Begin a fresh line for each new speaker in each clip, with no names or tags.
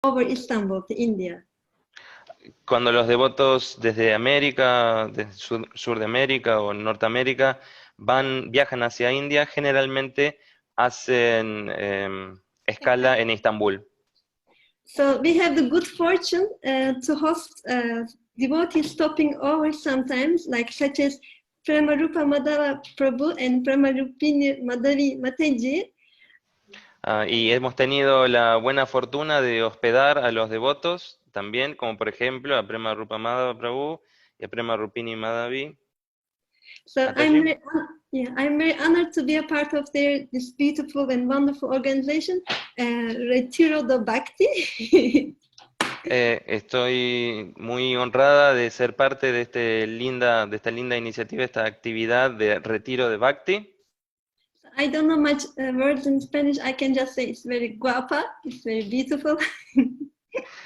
over Istanbul to India?
Cuando los devotos desde América, desde sur de América o Norteamérica, viajan hacia India, generalmente hacen escala en Estambul.
So we have the good fortune to host devotees stopping over sometimes, like such as Premarupa Madhava Prabhu and Premarupini Madhavi Mataji.
Y hemos tenido la buena fortuna de hospedar a los devotos también, como por ejemplo a Prema Rupa Madhava Prabhu y a Prema Rupini Madhavi.
So
Mataji.
I'm very honored to be a part of this beautiful and wonderful organization, Retiro do Bhakti.
Estoy muy honrada de ser parte de esta linda iniciativa, esta actividad de retiro de Bhakti.
I don't know much words in Spanish. I can just say it's very guapa, it's very beautiful.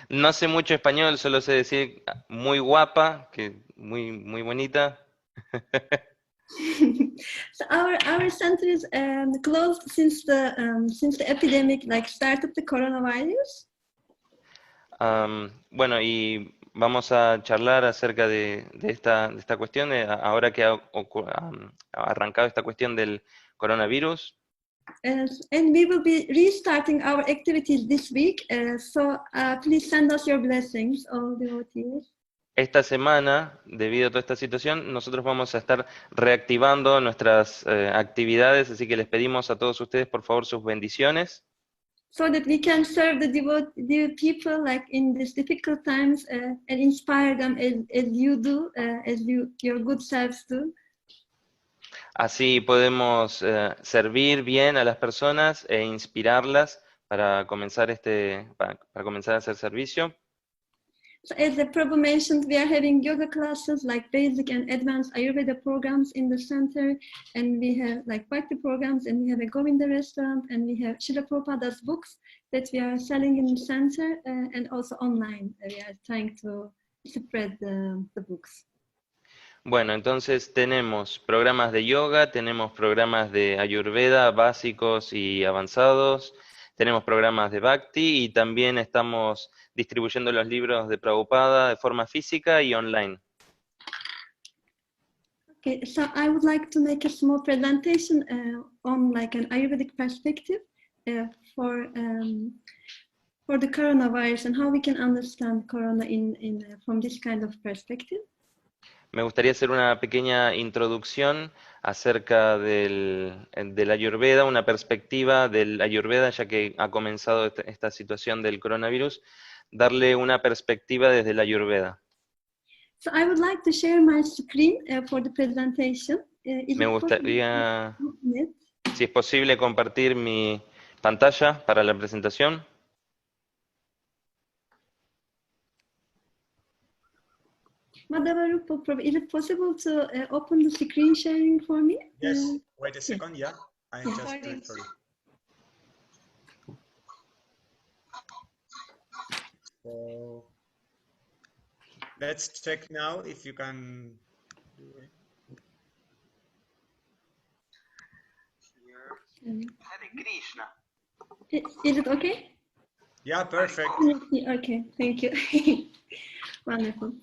No sé mucho español, solo sé decir muy guapa, que muy bonita.
So our center is closed since the epidemic started, the coronavirus.
Bueno, y vamos a charlar acerca de esta cuestión, ahora que ha arrancado esta cuestión del coronavirus.
And we will be restarting our activities this week, so please send us your blessings, all devotees.
Esta semana, debido a toda esta situación, nosotros vamos a estar reactivando nuestras actividades, así que les pedimos a todos ustedes, por favor, sus bendiciones.
So that we can serve the people in these difficult times and inspire them as you do, your good selves do.
Así podemos servir bien a las personas e inspirarlas para comenzar a hacer servicio.
So as the Prabhu mentioned, we are having yoga classes like basic and advanced Ayurveda programs in the center, and we have Bhakti programs, and we have a Govinda restaurant, and we have Srila Prabhupada's books that we are selling in the center, and also online. We are trying to spread the books.
Bueno, entonces tenemos programas de yoga, tenemos programas de Ayurveda básicos y avanzados, tenemos programas de Bhakti y también estamos distribuyendo los libros de Prabhupada de forma física y online.
Okay, so I would like to make a small presentation on an Ayurvedic perspective for the coronavirus and how we can understand corona from this kind of perspective.
Me gustaría hacer una pequeña introducción acerca del Ayurveda, una perspectiva del Ayurveda, ya que ha comenzado esta situación del coronavirus, darle una perspectiva desde el Ayurveda.
So I would like to share my screen for the presentation.
Me gustaría, si es posible, compartir mi pantalla para la presentación.
Madhava Prabhu, is it possible to open the screen sharing for me?
Yes, wait a second, yeah. I just do it for you. So, let's check now if you can do it.
Hare Krishna.
Is it okay?
Yeah, perfect.
Okay, thank you. Wonderful.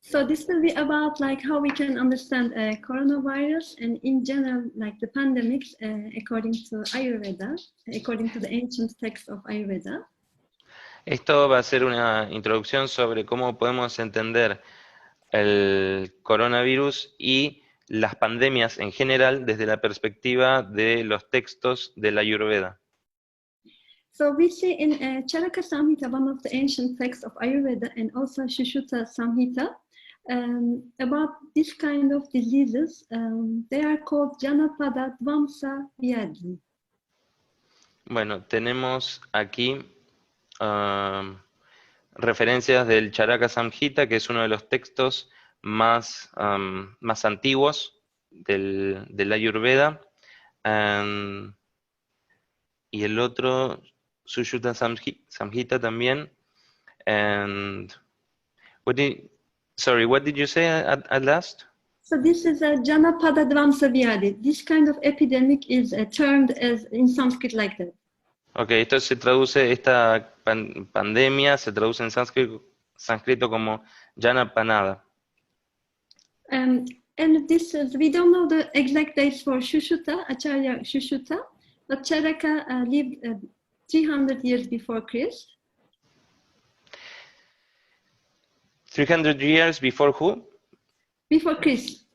So this will be about how we can understand coronavirus and in general the pandemics according to Ayurveda, according to the ancient text of Ayurveda.
Esto va a ser una introducción sobre cómo podemos entender el coronavirus y las pandemias en general desde la perspectiva de los textos de la Ayurveda.
So we see in Charaka Samhita, one of the ancient texts of Ayurveda, and also Shushuta Samhita, about this kind of diseases. They are called Janapada Dvamsa Vyadhi.
Bueno, tenemos aquí referencias del Charaka Samhita, que es uno de los textos más antiguos del Ayurveda, y el otro Sushruta Samhita también. And what did you say at last?
So this is a Janapada Dvamsa Vyadhi. This kind of epidemic is termed as in Sanskrit like that.
Ok, esto se traduce, esta pandemia se traduce en sánscrito como Janapanada.
And this is, we don't know the exact dates for Shushuta, Acharya Shushuta, but Charaka lived 300 years before Christ.
300 years before who?
Before Christ.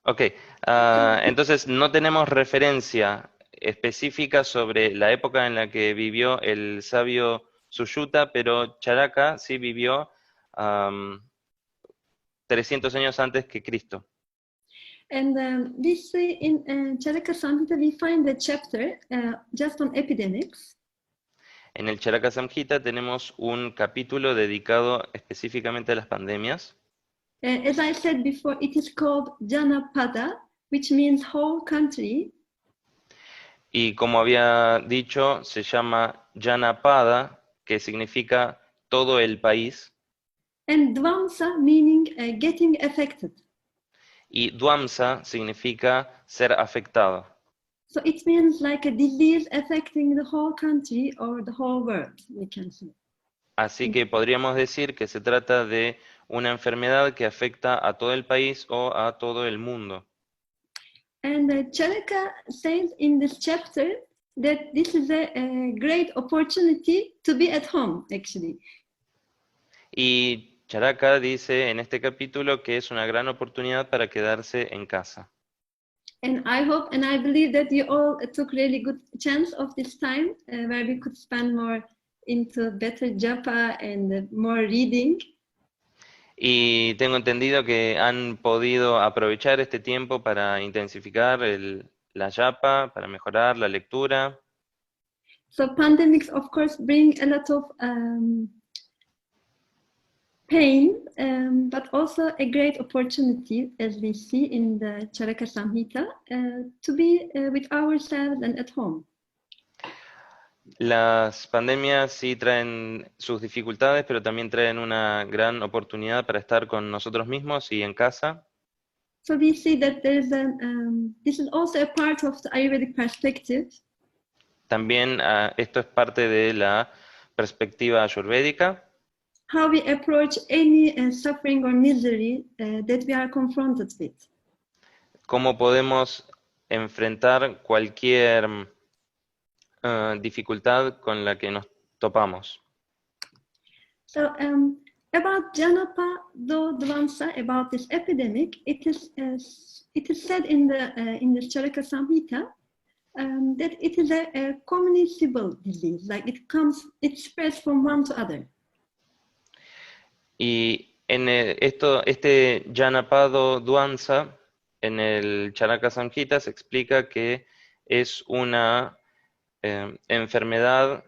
Ok. Entonces no tenemos referencia específica sobre la época en la que vivió el sabio Sushruta, pero Charaka sí vivió 300 años antes que Cristo.
And we see in Charaka Samhita, we find a chapter just on epidemics.
En el Charaka Samhita tenemos un capítulo dedicado específicamente a las pandemias.
As I said before, it is called Janapada, which means whole country.
Y como había dicho, se llama Janapada, que significa todo el país,
And Dvamsa meaning getting affected.
y Dvamsa significa ser afectado.
So it means like a disease affecting the whole country or the whole world, we can say.
Así que podríamos decir que se trata de una enfermedad que afecta a todo el país o a todo el mundo.
And Charaka says in this chapter that this is a great opportunity to be at home, actually.
Y Charaka dice en este capítulo que es una gran oportunidad para quedarse en casa.
And I hope and I believe that you all took really good chance of this time where we could spend more into better japa and more reading.
Y tengo entendido que han podido aprovechar este tiempo para intensificar la japa, para mejorar la lectura.
So pandemics, of course, bring a lot of pain, but also a great opportunity, as we see in the Charaka Samhita, to be with ourselves and at home.
Las pandemias sí traen sus dificultades, pero también traen una gran oportunidad para estar con nosotros mismos y en casa.
So we see that there is this is also a part of the Ayurvedic perspective.
También esto es parte de la perspectiva ayurvédica.
How we approach any suffering or misery that we are confronted with.
Cómo podemos enfrentar cualquier dificultad con la que nos topamos.
So about Janapa Dvamsa, about this epidemic, it is said in the Charaka Samhita that it is a communicable disease, like it spreads from one to other.
Y en este Janapado Dvamsa, en el Charaka Samhita se explica que es una enfermedad,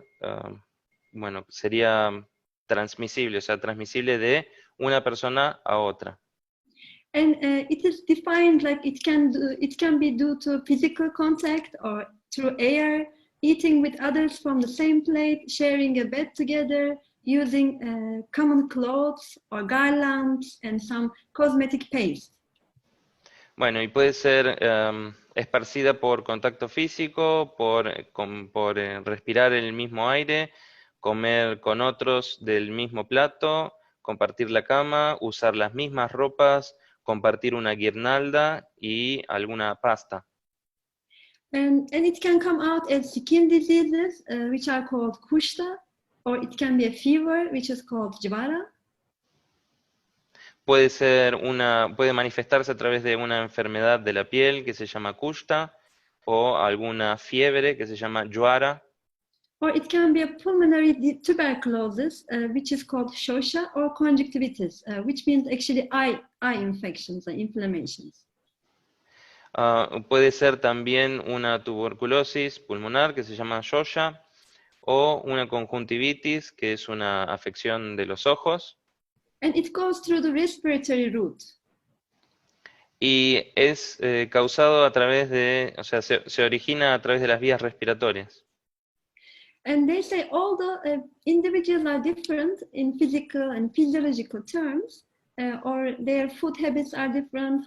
bueno, sería transmisible, o sea, transmisible de una persona a otra.
And it is defined like it can be due to physical contact or through air, eating with others from the same plate, sharing a bed together, using common clothes or garlands and some cosmetic paste.
Bueno, y puede ser esparcida por contacto físico, por respirar el mismo aire, comer con otros del mismo plato, compartir la cama, usar las mismas ropas, compartir una guirnalda y alguna pasta.
And it can come out as skin diseases, which are called kushta, or it can be a fever, which is called jvara.
Puede manifestarse a través de una enfermedad de la piel que se llama kushta, o alguna fiebre que se llama jvara.
Or it can be a pulmonary tuberculosis, which is called shosha, or conjunctivitis, which means actually eye infections and inflammations.
Puede ser también una tuberculosis pulmonar que se llama shosha, o una conjuntivitis que es una afección de los ojos.
And it goes through the respiratory route.
Y es causado a través de, o sea, se origina a través de las vías respiratorias.
And they say although individuals are different in physical and physiological terms, or their food habits are different,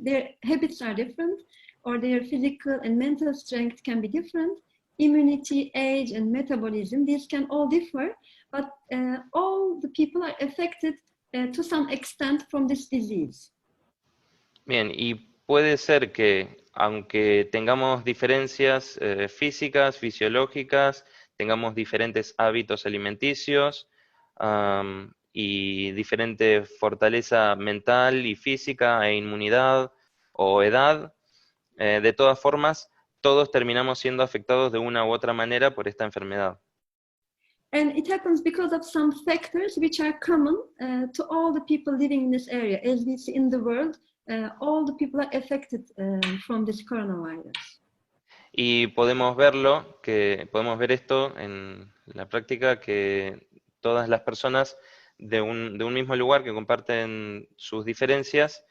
their habits are different, or their physical and mental strength can be different. Immunity, age, and metabolism, these can all differ, but all the people are affected to some extent from this disease.
Bien, y puede ser que aunque tengamos diferencias físicas, fisiológicas, tengamos diferentes hábitos alimenticios y diferente fortaleza mental y física e inmunidad o edad, de todas formas, todos terminamos siendo afectados de una u otra manera por esta enfermedad.
And it happens because of some factors which are common to all the people living in this area. As we see in the world, all the people are affected from this coronavirus.
Y podemos ver esto en la práctica, que todas las personas de un mismo lugar que comparten sus diferencias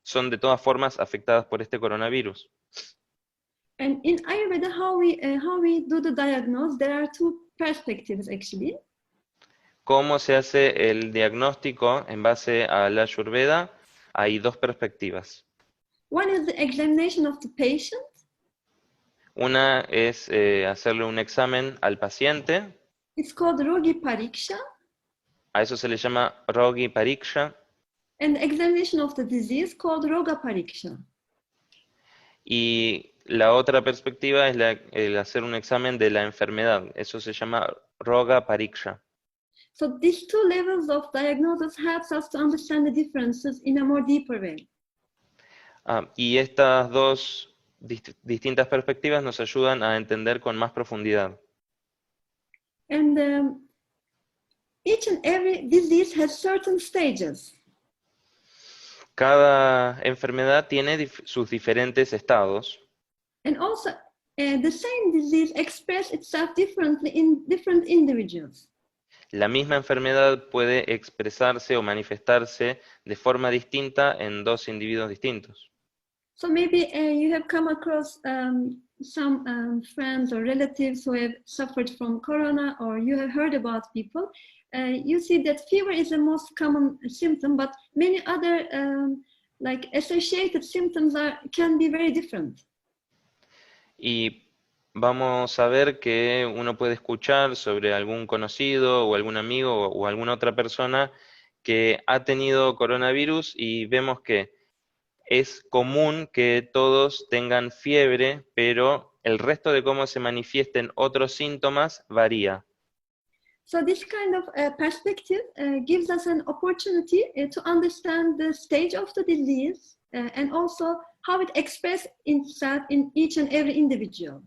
son de todas formas afectadas por este coronavirus.
And in Ayurveda, how we do the diagnosis, there are two perspectives actually.
¿Cómo se hace el diagnóstico en base a la Ayurveda? Hay dos perspectivas.
One is the examination of the patient.
Una es hacerle un examen al paciente.
It's called Rogi Pariksha.
A eso se le llama Rogi Pariksha.
And the examination of the disease called Roga Pariksha.
Y la otra perspectiva es el hacer un examen de la enfermedad. Eso se llama Roga Pariksha.
So these two levels of diagnosis helps us to understand the differences in a more deeper way.
Y estas dos distintas perspectivas nos ayudan a entender con más profundidad.
And each and every disease has certain stages.
Cada enfermedad tiene sus diferentes estados.
And also, the same disease expresses itself differently in different individuals.
La misma enfermedad puede expresarse o manifestarse de forma distinta en dos individuos distintos.
So maybe you have come across some friends or relatives who have suffered from corona, or you have heard about people. You see that fever is the most common symptom, but many other like associated symptoms can be very different.
Y vamos a ver que uno puede escuchar sobre algún conocido o algún amigo o alguna otra persona que ha tenido coronavirus, y vemos que es común que todos tengan fiebre, pero el resto de cómo se manifiesten otros síntomas varía.
So this kind of perspective gives us an opportunity to understand the stage of the disease and also how it expresses itself in each and every individual.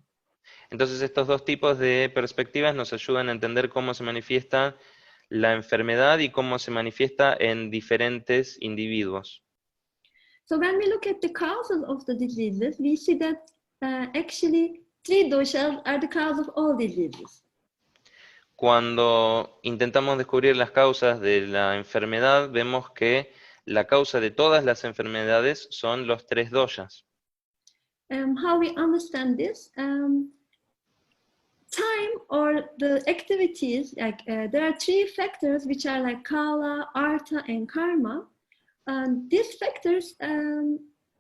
Entonces estos dos tipos de perspectivas nos ayudan a entender cómo se manifiesta la enfermedad y cómo se manifiesta en diferentes individuos.
So when we look at the causes of the diseases, we see that actually 3 doshas are the cause of all diseases.
Cuando intentamos descubrir las causas de la enfermedad, vemos que la causa de todas las enfermedades son los 3 doshas.
How we understand this? Time or the activities, like there are 3 factors which are like Kala, Artha, and Karma. These factors,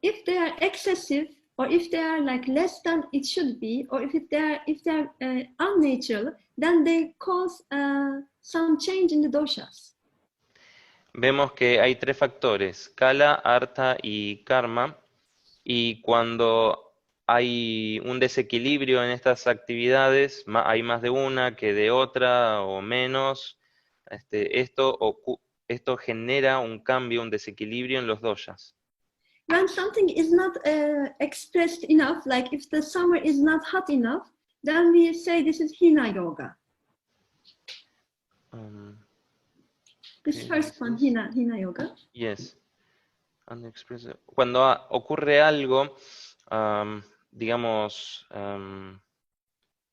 if they are excessive, or if they are like less than it should be, or if they are unnatural, then they cause some change in the doshas.
Vemos que hay 3 factores, Kala, Artha y Karma, y cuando hay un desequilibrio en estas actividades, hay más de una que de otra o menos, esto genera un cambio, un desequilibrio en los doshas.
When something is not expressed enough, like if the summer is not hot enough, then we say this is Hina Yoga. This first one, Hina Yoga.
Yes. Cuando ocurre algo, digamos,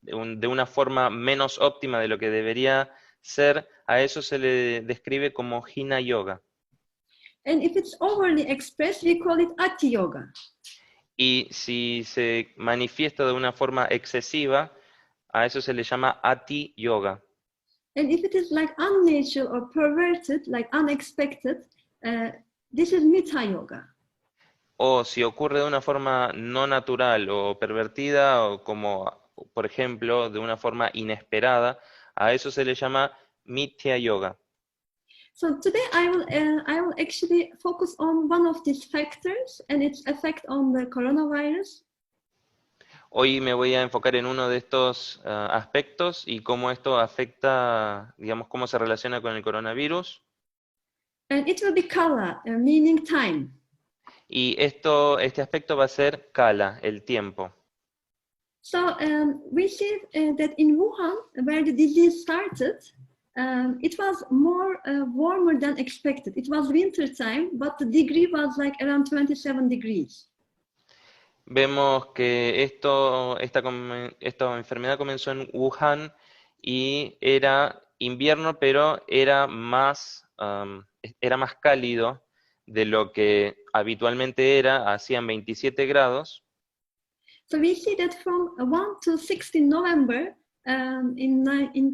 de una forma menos óptima de lo que debería ser, a eso se le describe como Hina Yoga.
And if it's overly expressed, we call it Ati Yoga.
Y si se manifiesta de una forma excesiva, a eso se le llama Ati Yoga.
And if it is like unnatural or perverted, like unexpected, this is Mita Yoga.
o si ocurre de una forma no natural o pervertida, o como por ejemplo de una forma inesperada, a eso se le llama Mithya Yoga.
So today I will actually focus on one of these factors and its effect on the coronavirus.
Hoy me voy a enfocar en uno de estos aspectos y cómo esto afecta, digamos, cómo se relaciona con el coronavirus.
And it will be kala, meaning time.
Y este aspecto va a ser kala, el tiempo.
So we see that in Wuhan, where the disease started, it was more warmer than expected. It was winter time, but the degree was like around 27 degrees.
Vemos que esta enfermedad comenzó en Wuhan y era invierno, pero era más cálido de lo que habitualmente era, hacían 27 grados.
So we see that from 1 to 16 November in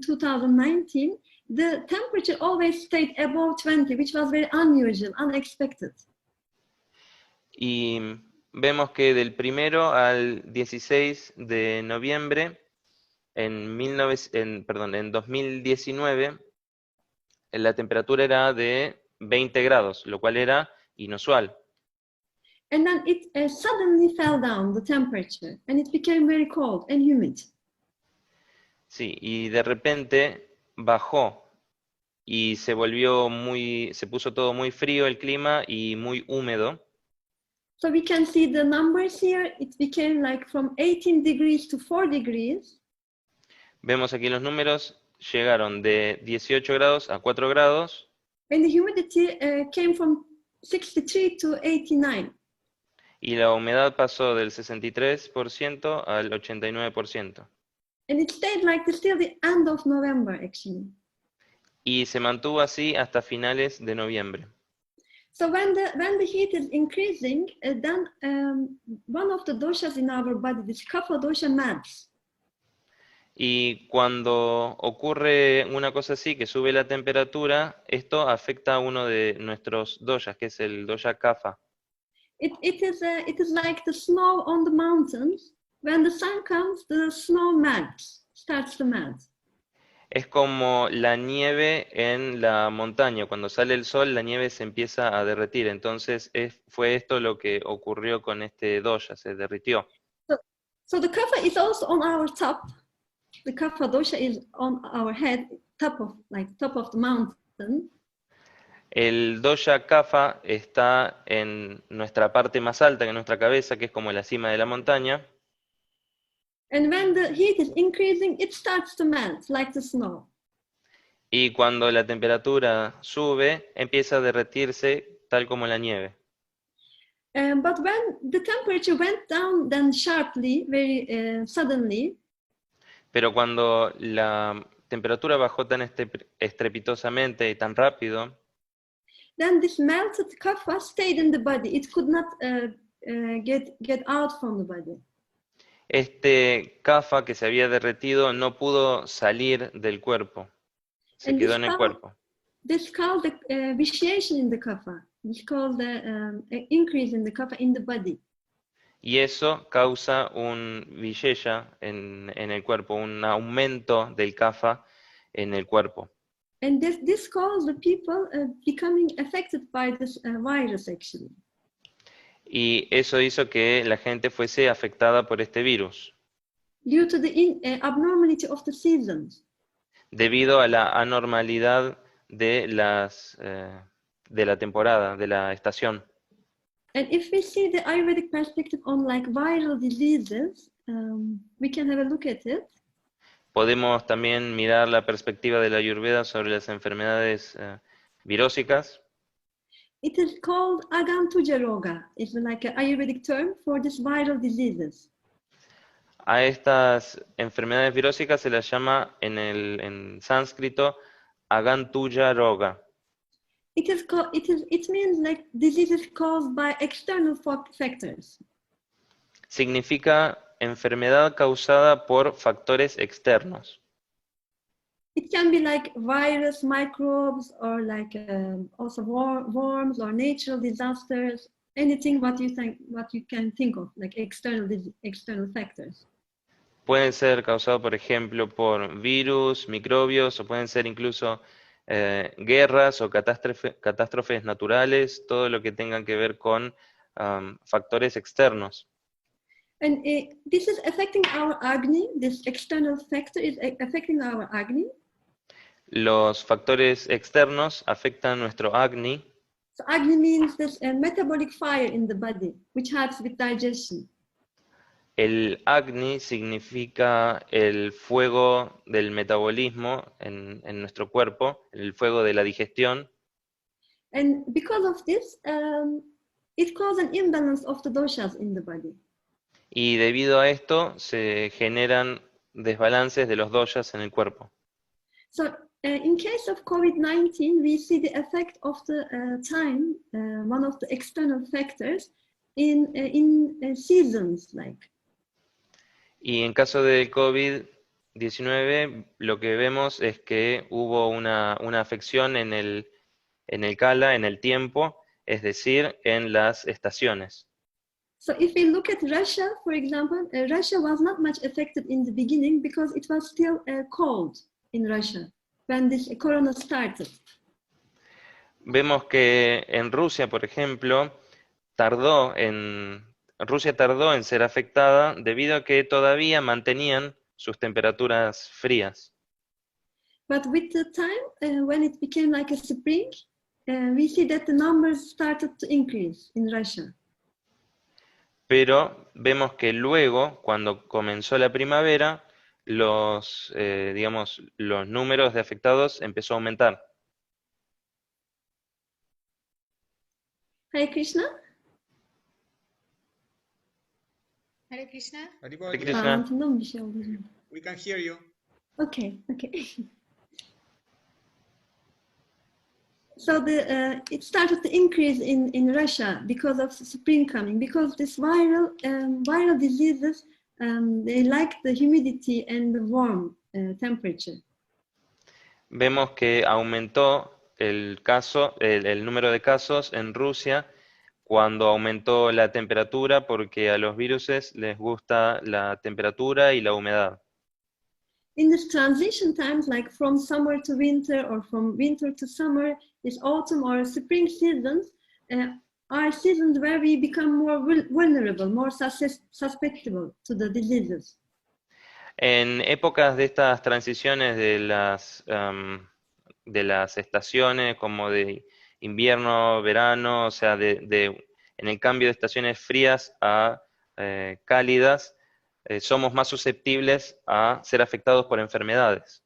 2019, the temperature always stayed above 20, which was very unusual, unexpected.
Y vemos que del 1 al 16 de noviembre en 2019, la temperatura era de 20 grados, lo cual era inusual.
And then it suddenly fell down, the temperature, and it became very cold and humid.
Sí, y de repente bajó y se puso todo muy frío el clima y muy húmedo.
So we can see the numbers here. It became like from 18 degrees to 4 degrees.
Vemos aquí los números, llegaron de 18 grados a 4 grados.
And the humidity came from 63 to 89.
Y la humedad pasó del 63% al 89%.
And it stayed like this till the end of November, actually.
Y se mantuvo así hasta finales de noviembre.
So when the heat is increasing, then one of the doshas in our body, this kapha dosha, melts.
Y cuando ocurre una cosa así, que sube la temperatura, esto afecta a uno de nuestros doshas, que es el dosha kapha.
It is like the snow on the mountains. When the sun comes, the snow melts, starts to melt.
Es como la nieve en la montaña. Cuando sale el sol, la nieve se empieza a derretir. Entonces fue esto lo que ocurrió con este dosha, se derritió.
So the kapha is also on our top. The kapha dosha is on our head, top of the mountain.
El dosha kapha está en nuestra parte más alta, que nuestra cabeza, que es como la cima de la montaña.
And when the heat is increasing, it starts to melt like the snow.
Y cuando la temperatura sube, empieza a derretirse tal como la nieve.
But when the temperature went down then sharply, very suddenly,
Pero cuando la temperatura bajó tan estrepitosamente y tan rápido,
then this melted kapha stayed in the body. It could not get out from the body.
este kapha que se había derretido no pudo salir del cuerpo, se
And
quedó
this
en el
kapha-
cuerpo.
This called the vitiation in the kapha. This called the increase in the kapha in the body.
Y eso causa un vishesha en el cuerpo, un aumento del kapha en el cuerpo.
And this caused the people becoming affected by this virus, actually.
Y eso hizo que la gente fuese afectada por este virus,
Due to the abnormality of the seasons.
debido a la anormalidad de la temporada, de la estación.
And if we see the Ayurvedic perspective on like viral diseases, we can have a look at it.
Podemos también mirar la perspectiva de la Ayurveda sobre las enfermedades virósicas.
It is called Agantuja Roga. It's like an Ayurvedic term for these viral diseases.
A estas enfermedades virósicas se las llama en sánscrito Agantuja Roga.
It means like diseases caused by external factors.
Significa enfermedad causada por factores externos.
It can be like virus, microbes, or like also worms or natural disasters, anything what you can think of, like external factors.
Pueden ser causados, por ejemplo, por virus, microbios, o pueden ser incluso guerras o catástrofes naturales, todo lo que tengan que ver con factores externos.
And this is affecting our Agni. This external factor is affecting our Agni.
Los factores externos afectan nuestro Agni.
So Agni means this metabolic fire in the body, which helps with digestion.
El Agni significa el fuego del metabolismo en nuestro cuerpo, el fuego de la digestión.
And because of this, it causes an imbalance of the doshas in the body.
Y debido a esto se generan desbalances de los doshas en el cuerpo.
So in case of COVID-19, we see the effect of the time, one of the external factors, in seasons like.
Y en caso del COVID-19, lo que vemos es que hubo una afección en el kala, en el tiempo, es decir, en las estaciones.
So if we look at Russia, for example, Russia was not much affected in the beginning because it was still cold in Russia when this corona started.
Vemos que en Rusia, por ejemplo, Rusia tardó en ser afectada debido a que todavía mantenían sus temperaturas frías.
But with the time, when it became like a spring, we see that the numbers started to increase in Russia.
Pero vemos que luego, cuando comenzó la primavera, los números de afectados empezó a aumentar.
Hare Krishna.
Hare Krishna.
Haribol,
Hare
yes,
Krishna.
Bağlantımda bir şey oldu hocam.
we can hear you.
Okay. So it started to increase in Russia because of spring coming, because this viral diseases, they like the humidity and the warm temperature.
Vemos que aumentó el número de casos en Rusia cuando aumentó la temperatura, porque a los viruses les gusta la temperatura y la humedad.
In this transition times, like from summer to winter or from winter to summer, this autumn or spring seasons are seasons where we become more vulnerable, more susceptible to the diseases.
En épocas de estas transiciones de las estaciones, como de invierno, verano, o sea, en el cambio de estaciones frías a cálidas, somos más susceptibles a ser afectados por enfermedades.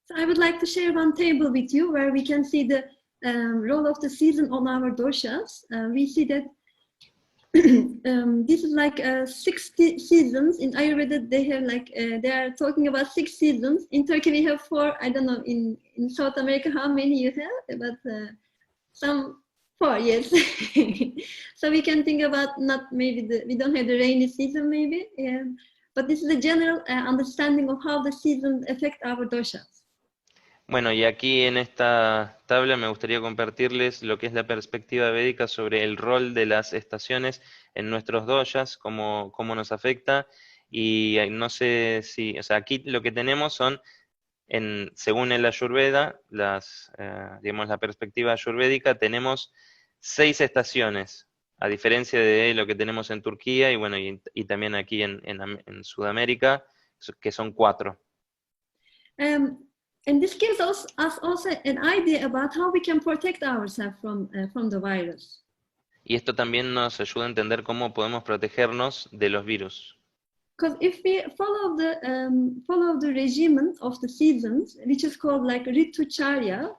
So I would like to share one table with you where we can see the role of the season on our doshas. We see that this is like 60 seasons. In Ayurveda, they have like, they are talking about 6 seasons. In Turkey, we have 4. I don't know, in South America, how many you have, but some 4, yes. So we can think about we don't have the rainy season maybe, but this is a general understanding of how the seasons affect our doshas.
Bueno, y aquí en esta tabla me gustaría compartirles lo que es la perspectiva védica sobre el rol de las estaciones en nuestros doshas, cómo nos afecta, y no sé si, o sea, aquí lo que tenemos son, según el Ayurveda, la perspectiva ayurvédica, tenemos 6 estaciones, a diferencia de lo que tenemos en Turquía y bueno, y también aquí en Sudamérica, que son 4.
And this gives us also an idea about how we can protect ourselves from the virus.
Y esto también nos ayuda a entender cómo podemos protegernos de los virus.
Because if we follow the regimen of the seasons, which is called like Ritucharya,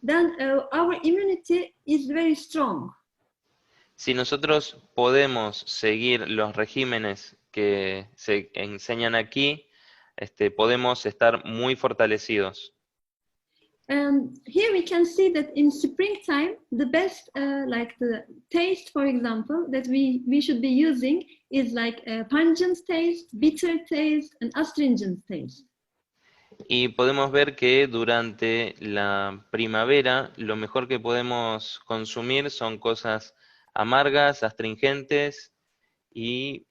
then our immunity is very strong.
Si nosotros podemos seguir los regímenes que se enseñan aquí, podemos estar muy fortalecidos.
Here we can see that in springtime, the best, like the taste, for example, that we should be using is like a pungent taste, bitter taste, and astringent taste.
Y podemos ver que durante la primavera lo mejor que podemos consumir son cosas amargas, astringentes y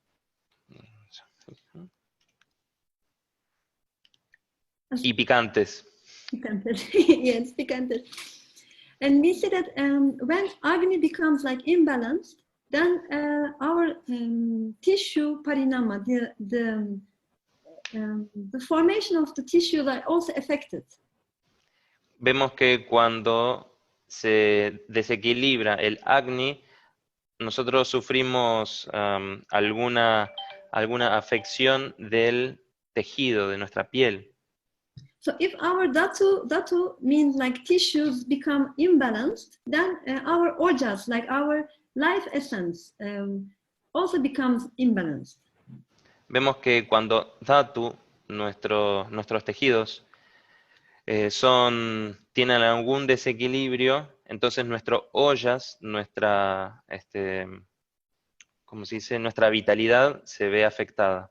picantes.
Picantes. Yes, picantes. And we see that when Agni becomes like imbalanced, then our tissue parinama, the formation of the tissue are also affected.
Vemos que cuando se desequilibra el Agni, nosotros sufrimos alguna afección del tejido de nuestra piel.
So if our dhatu means like tissues become imbalanced, then our ojas, like our life essence, also becomes imbalanced.
Vemos que cuando dhatu, nuestros tejidos, tienen algún desequilibrio, entonces nuestro ojas, nuestra vitalidad se ve afectada.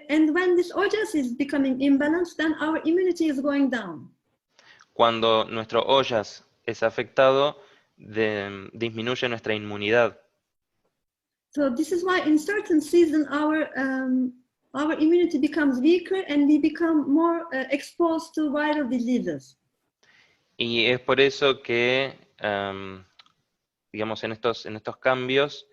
And when this ojas is becoming imbalanced, then our immunity is going down.
Cuando nuestro ojas es afectado, disminuye nuestra inmunidad.
So this is why in certain season our immunity becomes weaker and we become more exposed to viral diseases.
Y es por eso que, digamos, en estos cambios,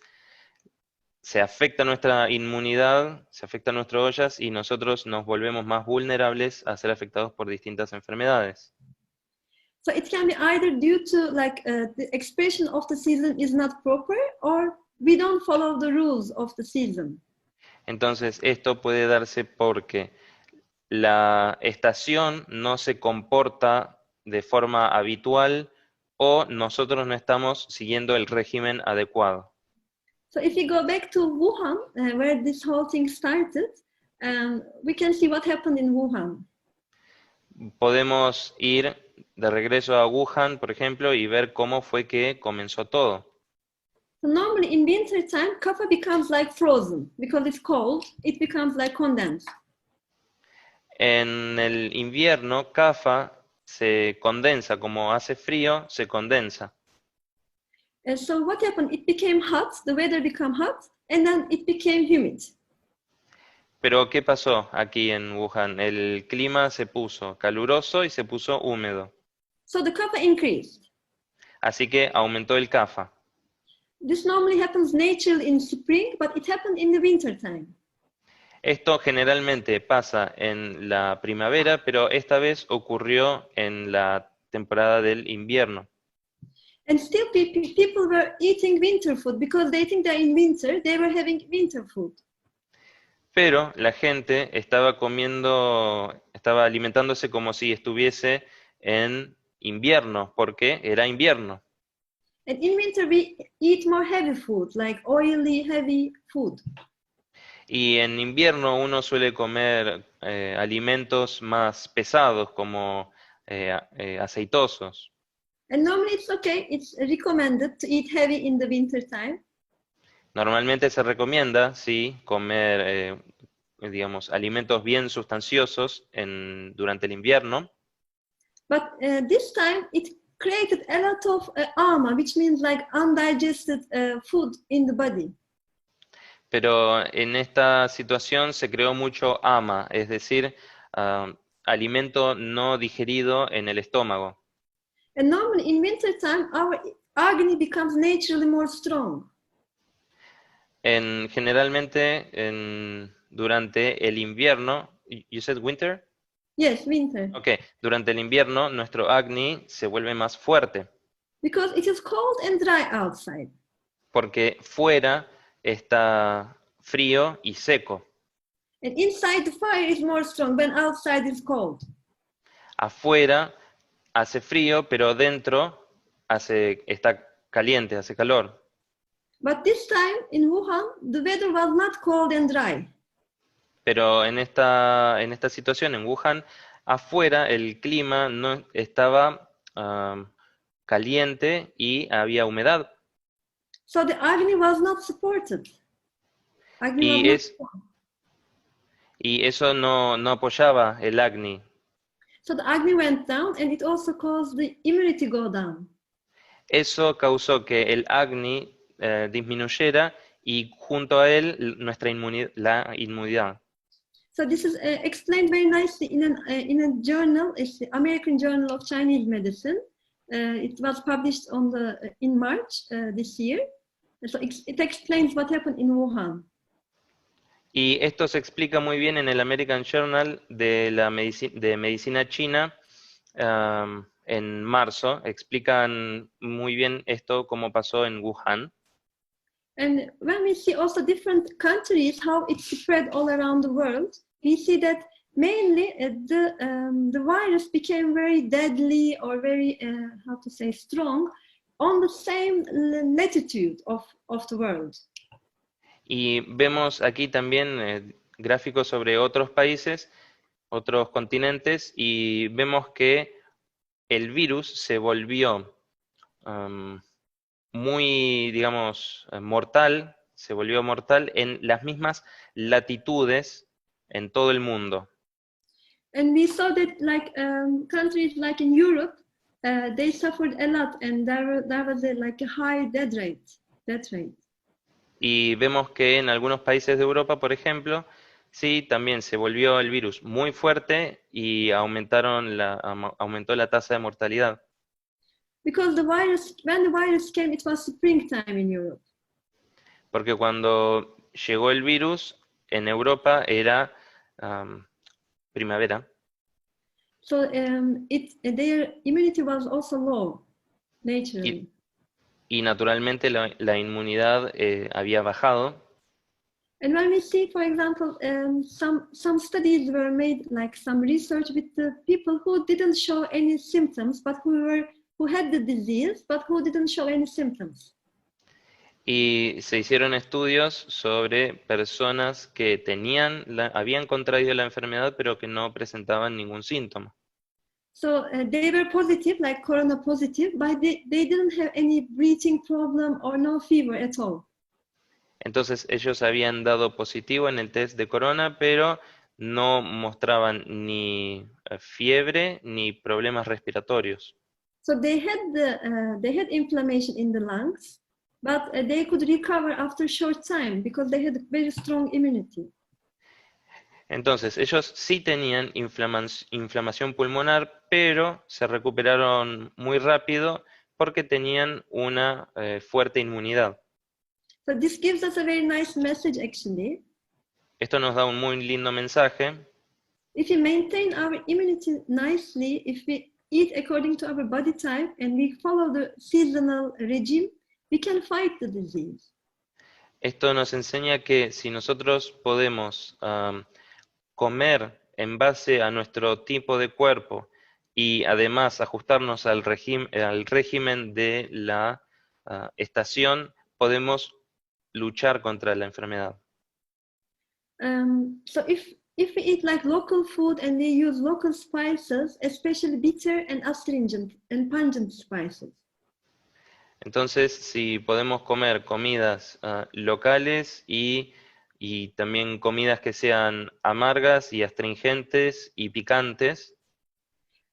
se afecta nuestra inmunidad, se afecta nuestro ojas y nosotros nos volvemos más vulnerables a ser afectados por distintas enfermedades.
So it can be either due to like the expression of the season is not proper, or we don't follow the rules of the season.
Entonces esto puede darse porque la estación no se comporta de forma habitual o nosotros no estamos siguiendo el régimen adecuado.
So if you go back to Wuhan, where this whole thing started, we can see what happened in Wuhan.
Podemos ir de regreso a Wuhan, por ejemplo, y ver cómo fue que comenzó todo.
So normally in winter time, kapha becomes like frozen because it's cold. It becomes like condensed.
En el invierno, kapha se condensa, como hace frío, se condensa.
And so what happened? It became hot. The weather became hot, and then it became humid.
Pero ¿qué pasó aquí en Wuhan? El clima se puso caluroso y se puso húmedo.
So the kapha increased.
Así que aumentó el kapha.
This normally happens naturally in spring, but it happened in the winter time.
Esto generalmente pasa en la primavera, pero esta vez ocurrió en la temporada del invierno.
And still people were eating winter food because they think that in winter they were having winter food.
Pero la gente estaba alimentándose como si estuviese en invierno, porque era invierno.
And in winter we eat more heavy food, like oily, heavy food.
Y en invierno uno suele comer alimentos más pesados, como aceitosos.
And normally it's okay, it's recommended to eat heavy in the winter time.
Normalmente se recomienda, sí, comer, digamos, alimentos bien sustanciosos durante el invierno.
But this time it created a lot of ama, which means like undigested food in the body.
Pero en esta situación se creó mucho ama, es decir, alimento no digerido en el estómago.
And normally in winter time, our agni becomes naturally more strong.
Generalmente durante el invierno, you said winter?
Yes, winter.
Okay, durante el invierno nuestro Agni se vuelve más fuerte.
Because it is cold and dry outside.
Porque fuera está frío y seco.
And inside the fire is more strong when outside is cold.
Afuera hace frío, pero dentro está caliente, hace calor.
But this time in Wuhan, the weather was not cold and dry.
Pero en esta situación, en Wuhan, afuera el clima no estaba caliente y había humedad.
So the Agni was not supported.
Y eso no apoyaba el Agni.
So the Agni went down and it also caused the immunity go down.
Eso causó que el acné disminuyera y junto a él nuestra la inmunidad.
So this is explained very nicely in a journal. It's the American Journal of Chinese Medicine. It was published in March this year. So it explains what happened in Wuhan.
Y esto se explica muy bien en el American Journal de Medicina China en marzo. Explican muy bien esto, cómo pasó en Wuhan.
And when we see also different countries, how it spread all around the world, we see that mainly the virus became very deadly or very, how to say, strong on the same latitude of the world.
Y vemos aquí también gráficos sobre otros países, otros continentes, y vemos que el virus se volvió muy, digamos, mortal, se volvió mortal en las mismas latitudes en todo el mundo.
And we saw that like countries like in Europe, they suffered a lot, and there was like a high death rate.
Y vemos que en algunos países de Europa, por ejemplo, sí, también se volvió el virus muy fuerte y aumentó la tasa de mortalidad.
Because when the virus came, it was springtime in Europe.
Porque cuando llegó el virus, en Europa era primavera.
So their immunity was also low, naturally.
Y naturalmente la inmunidad había bajado.
And when we see, for example, some studies were made, like some research with the people who didn't show any symptoms, but who had the disease, but who didn't show any symptoms.
Y se hicieron estudios sobre personas que habían contraído la enfermedad, pero que no presentaban ningún síntoma.
So they were positive, like corona positive, but they didn't have any breathing problem or no fever at all.
Entonces ellos habían dado positivo en el test de corona, pero no mostraban ni fiebre ni problemas respiratorios.
So they had inflammation in the lungs, but they could recover after a short time because they had very strong immunity.
Entonces ellos sí tenían inflamación pulmonar, pero se recuperaron muy rápido porque tenían una fuerte inmunidad.
So this gives us a very nice message, actually.
Esto nos da un muy lindo mensaje.
If we maintain our immunity nicely, if we eat according to our body type and we follow the seasonal regime, we can fight the disease.
Esto nos enseña que si nosotros podemos comer en base a nuestro tipo de cuerpo y además ajustarnos al régimen de la estación, podemos luchar contra la enfermedad.
So if we eat like local food and we use local spices, especially bitter and astringent and pungent spices.
Entonces, si podemos comer comidas locales y también comidas que sean amargas y astringentes y picantes.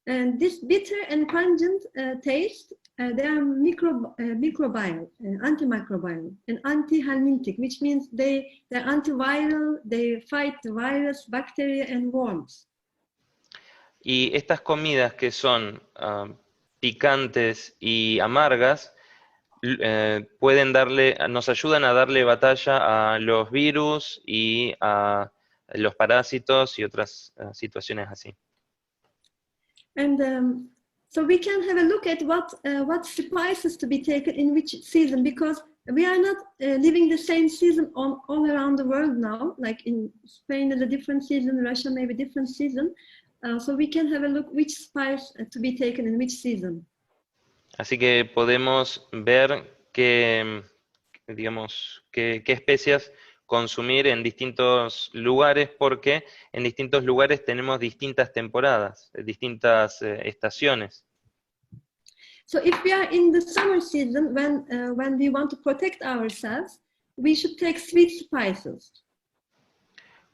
And this bitter and pungent taste, they are microbial, antimicrobial, and antihelminthic, which means they're antiviral, they fight the virus, bacteria, and worms.
Y estas comidas que son picantes y amargas, nos ayudan a darle batalla a los virus y a los parásitos y otras situaciones así.
And so we can have a look at what spices to be taken in which season, because we are not living the same season all around the world now. Like in Spain is a different season, Russia maybe different season. So we can have a look which spice to be taken in which season.
Así que podemos ver qué especias consumir en distintos lugares, porque en distintos lugares tenemos distintas temporadas, distintas estaciones.
So if we are in the summer season, when we want to protect ourselves, we should take sweet spices.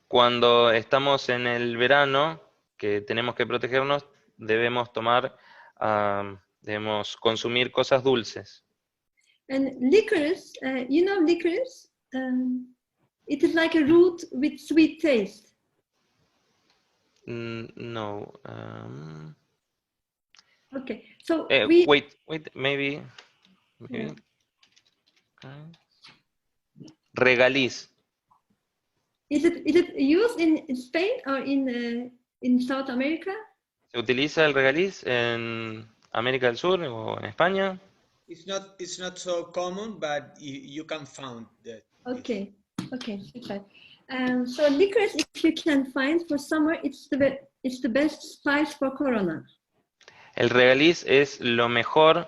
Cuando estamos en el verano, que tenemos que protegernos, debemos tomar Debemos consumir cosas dulces.
And licorice, you know licorice? It is like a root with sweet taste.
No.
Okay, so
Wait, maybe.
Yeah.
Regaliz.
Is it used in Spain or in South America?
¿Se utiliza el regaliz en América del Sur o en España?
It's not so common, but you can find that.
Okay, okay, super. So licorice, if you can find for summer, it's the best spice for corona.
El regaliz es lo mejor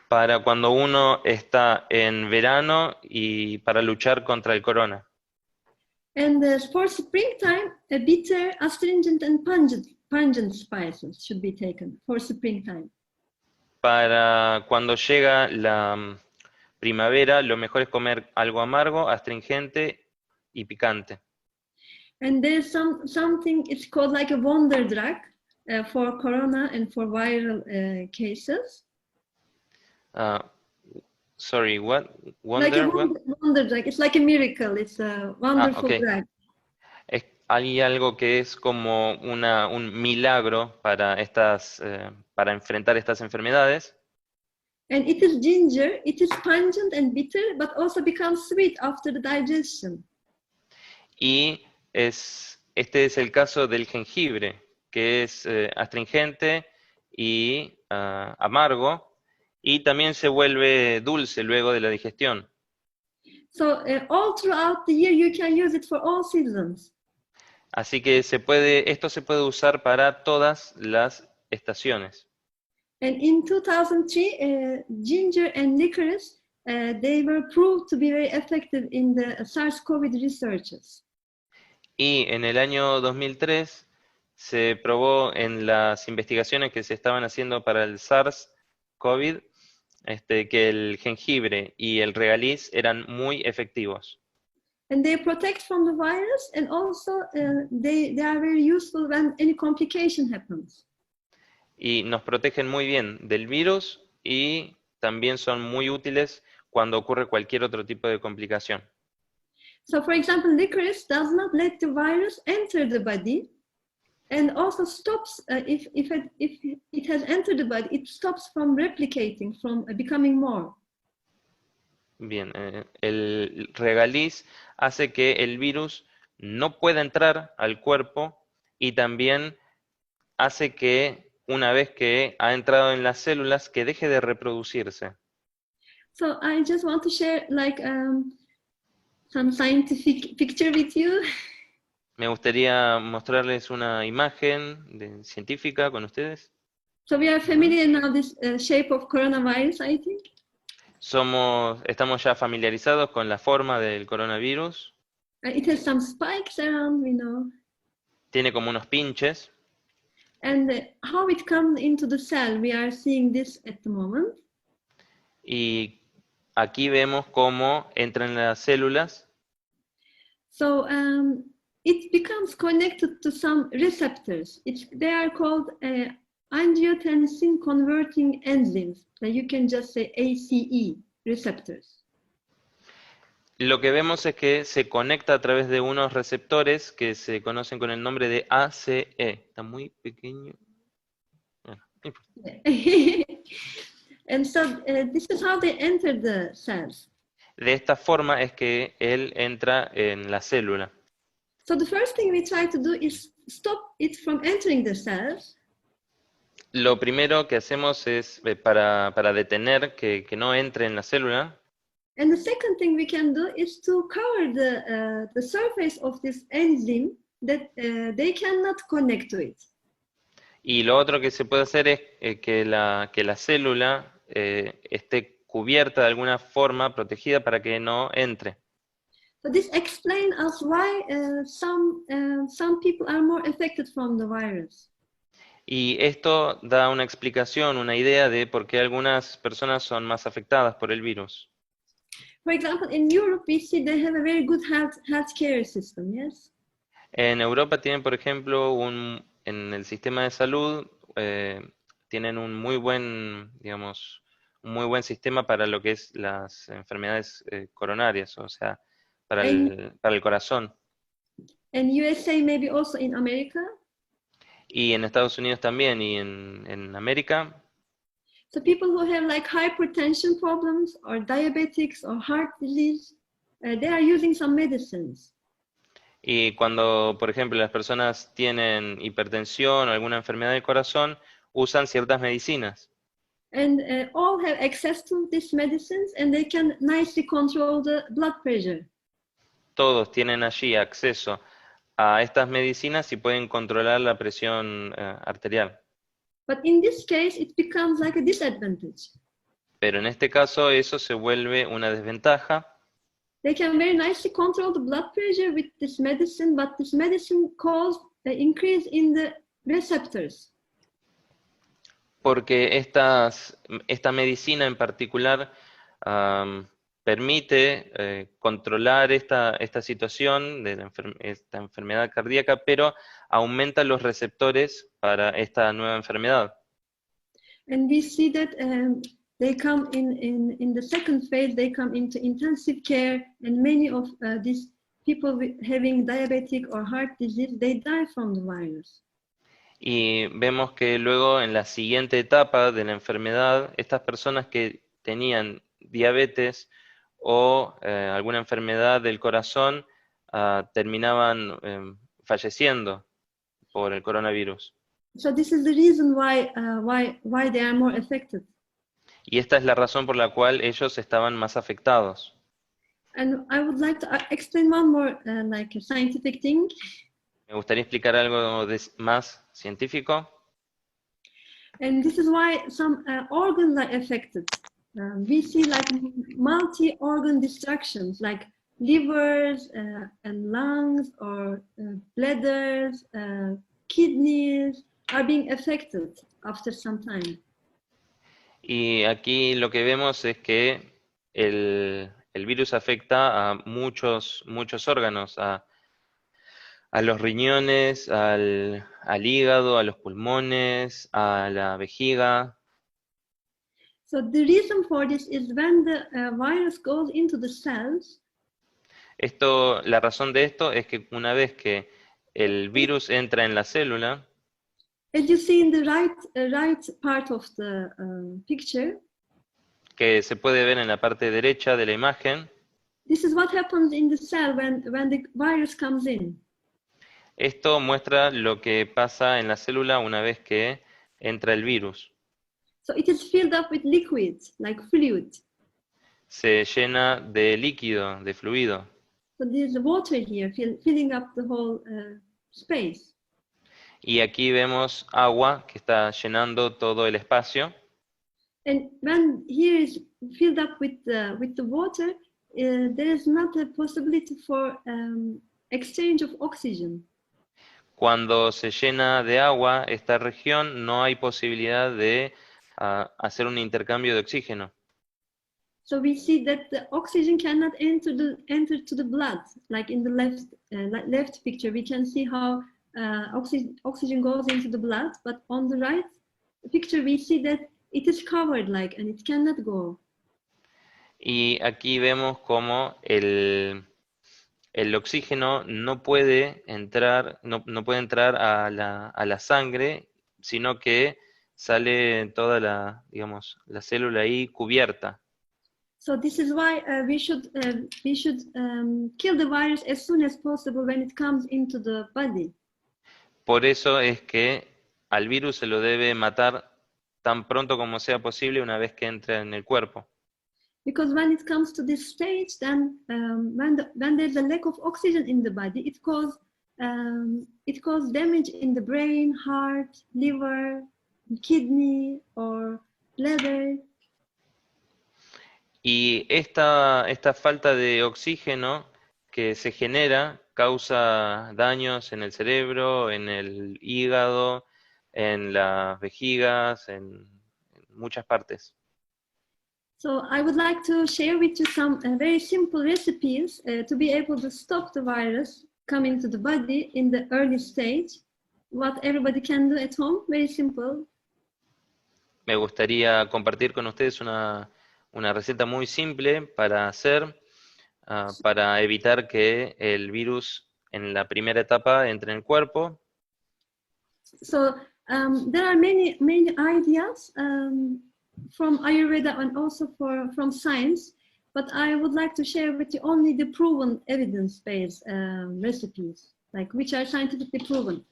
para cuando uno está en verano y para luchar contra el corona.
And for springtime, bitter, astringent, and pungent spices should be taken for springtime.
Para cuando llega la primavera, lo mejor es comer algo amargo, astringente y picante.
And there's something, it's called like a wonder drug for corona and for viral cases.
Sorry, what?
Like a
What?
wonder drug. It's like a miracle. It's a wonderful
okay.
drug.
Hay algo que es como un milagro para para enfrentar estas enfermedades.
And it is ginger. It is pungent and bitter, but also becomes sweet after the digestion.
Y este es el caso del jengibre, que es astringente y amargo, y también se vuelve dulce luego de la digestión.
So all throughout the year, you can use it for all seasons.
Así que esto se puede usar para todas las estaciones.
And in 2003, ginger and licorice, they were proved to be very effective in the SARS-CoV researches.
Y en el año 2003 se probó en las investigaciones que se estaban haciendo para el SARS-CoV que el jengibre y el regaliz eran muy efectivos.
And they protect from the virus, and also they are very useful when any complication happens.
Y nos protegen muy bien del virus y también son muy útiles cuando ocurre cualquier otro tipo de complicación.
So, for example, licorice does not let the virus enter the body, and also stops, if it has entered the body, it stops from replicating, from becoming more.
Bien, el regaliz hace que el virus no pueda entrar al cuerpo y también hace que una vez que ha entrado en las células, que deje de reproducirse.
So I just want to share like some scientific picture with you.
Me gustaría mostrarles una imagen científica con ustedes.
So we are familiar now this shape of coronavirus, I think.
Estamos ya familiarizados con la forma del coronavirus.
It has some spikes around, we know.
Tiene como unos pinches.
And how it comes into the cell, we are seeing this at the moment.
Y aquí vemos cómo entra en las células.
So it becomes connected to some receptors. They are called angiotensin converting enzymes. You can just say ACE receptors.
Lo que vemos es que se conecta a través de unos receptores que se conocen con el nombre de ACE. Está muy pequeño. Bueno, no importa.
And so this is how they enter the cells.
De esta forma es que él entra en la célula.
So the first thing we try to do is stop it from entering the cells.
Lo primero que hacemos es para detener que no entre en la célula.
And the second thing we can do is to cover the surface of this enzyme that they cannot connect to it.
Y lo otro que se puede hacer es que la célula esté cubierta de alguna forma, protegida para que no entre.
So this explains us why some people are more affected from the virus.
Y esto da una explicación, una idea de por qué algunas personas son más afectadas por el virus.
For example, in Europe, we see they have a very good healthcare system, yes?
En Europa tienen, por ejemplo, en el sistema de salud tienen un muy buen, digamos, un muy buen sistema para lo que es las enfermedades coronarias, o sea, para el corazón.
And USA, maybe also in America.
Y en Estados Unidos también, y en América.
So people who have like hypertension problems or diabetics or heart disease, they are using some medicines.
Y cuando, por ejemplo, las personas tienen hipertensión o alguna enfermedad del corazón, usan ciertas medicinas.
And all have access to these medicines and they can nicely control the blood pressure.
Todos tienen allí acceso a estas medicinas y pueden controlar la presión arterial.
But in this case, it becomes like a disadvantage.
Pero en este caso eso se vuelve una desventaja.
They can very nicely control the blood pressure with this medicine, but this medicine causes an increase in the receptors.
Porque esta medicina en particular permite controlar esta situación de esta enfermedad cardíaca, pero aumenta los receptores para esta nueva enfermedad.
And we see that they come in the second phase, they come into intensive care, and many of these people having diabetic or heart disease, they die from the virus.
Y vemos que luego en la siguiente etapa de la enfermedad, estas personas que tenían diabetes o alguna enfermedad del corazón terminaban falleciendo por el coronavirus.
So this is the reason why they are more affected.
Y esta es la razón por la cual ellos estaban más afectados.
And I would like to explain one more like a scientific thing.
Me gustaría explicar algo más científico.
And this is why some organs are affected. We see like multi-organ destructions, like livers and lungs or bladders, kidneys are being affected after some time.
Y aquí lo que vemos es que el virus afecta a muchos órganos, a los riñones, al hígado, a los pulmones, a la vejiga.
So the reason for this is when the virus goes into the cells.
La razón de esto es que una vez que el virus entra en la célula,
as you see in the right part of the picture,
que se puede ver en la parte derecha de la imagen,
this is what happens in the cell when the virus comes in.
Esto muestra lo que pasa en la célula una vez que entra el virus.
So it is filled up with liquids, like fluid.
Se llena de líquido, de fluido.
So there's water here filling up the whole space.
Y aquí vemos agua que está llenando todo el espacio.
And when here is filled up with the water, there is not a possibility for exchange of oxygen.
Cuando se llena de agua esta región, no hay posibilidad de hacer un intercambio de oxígeno.
So we see that the oxygen cannot enter to the blood, like in the left picture. We can see how oxygen goes into the blood, but on the right picture we see that it is covered, like, and it cannot go.
Y aquí vemos cómo el oxígeno no puede entrar, no puede entrar a la sangre, sino que sale toda la célula ahí cubierta.
So this is why we should kill the virus as soon as possible when it comes into the body.
Por eso es que al virus se lo debe matar tan pronto como sea posible una vez que entre en el cuerpo.
Because when it comes to this stage, then when there's a lack of oxygen in the body, it causes damage in the brain, heart, liver, kidney, or bladder.
Y esta falta de oxígeno que se genera causa daños en el cerebro, en el hígado, en las vejigas, en muchas partes.
So I would like to share with you some very simple recipes to be able to stop the virus coming to the body in the early stage. What everybody can do at home, very simple.
me gustaría compartir con ustedes una receta muy simple para hacer, para evitar que el virus en la primera etapa entre en el cuerpo.
So there are many ideas from Ayurveda and also from science, but I would like to share with you only the proven evidence-based recipes, like which are scientifically proven.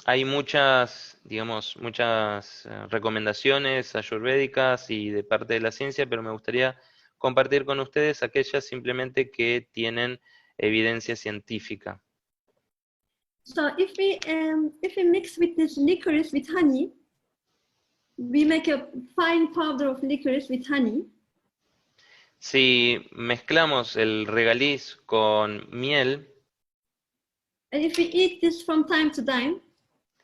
Hay muchas, digamos, muchas recomendaciones ayurvédicas y de parte de la ciencia, pero me gustaría compartir con ustedes aquellas simplemente que tienen evidencia científica.
So if we mix with this licorice with honey, we make a fine powder of licorice with honey.
Si mezclamos el regaliz con miel
And if we eat this from time to time,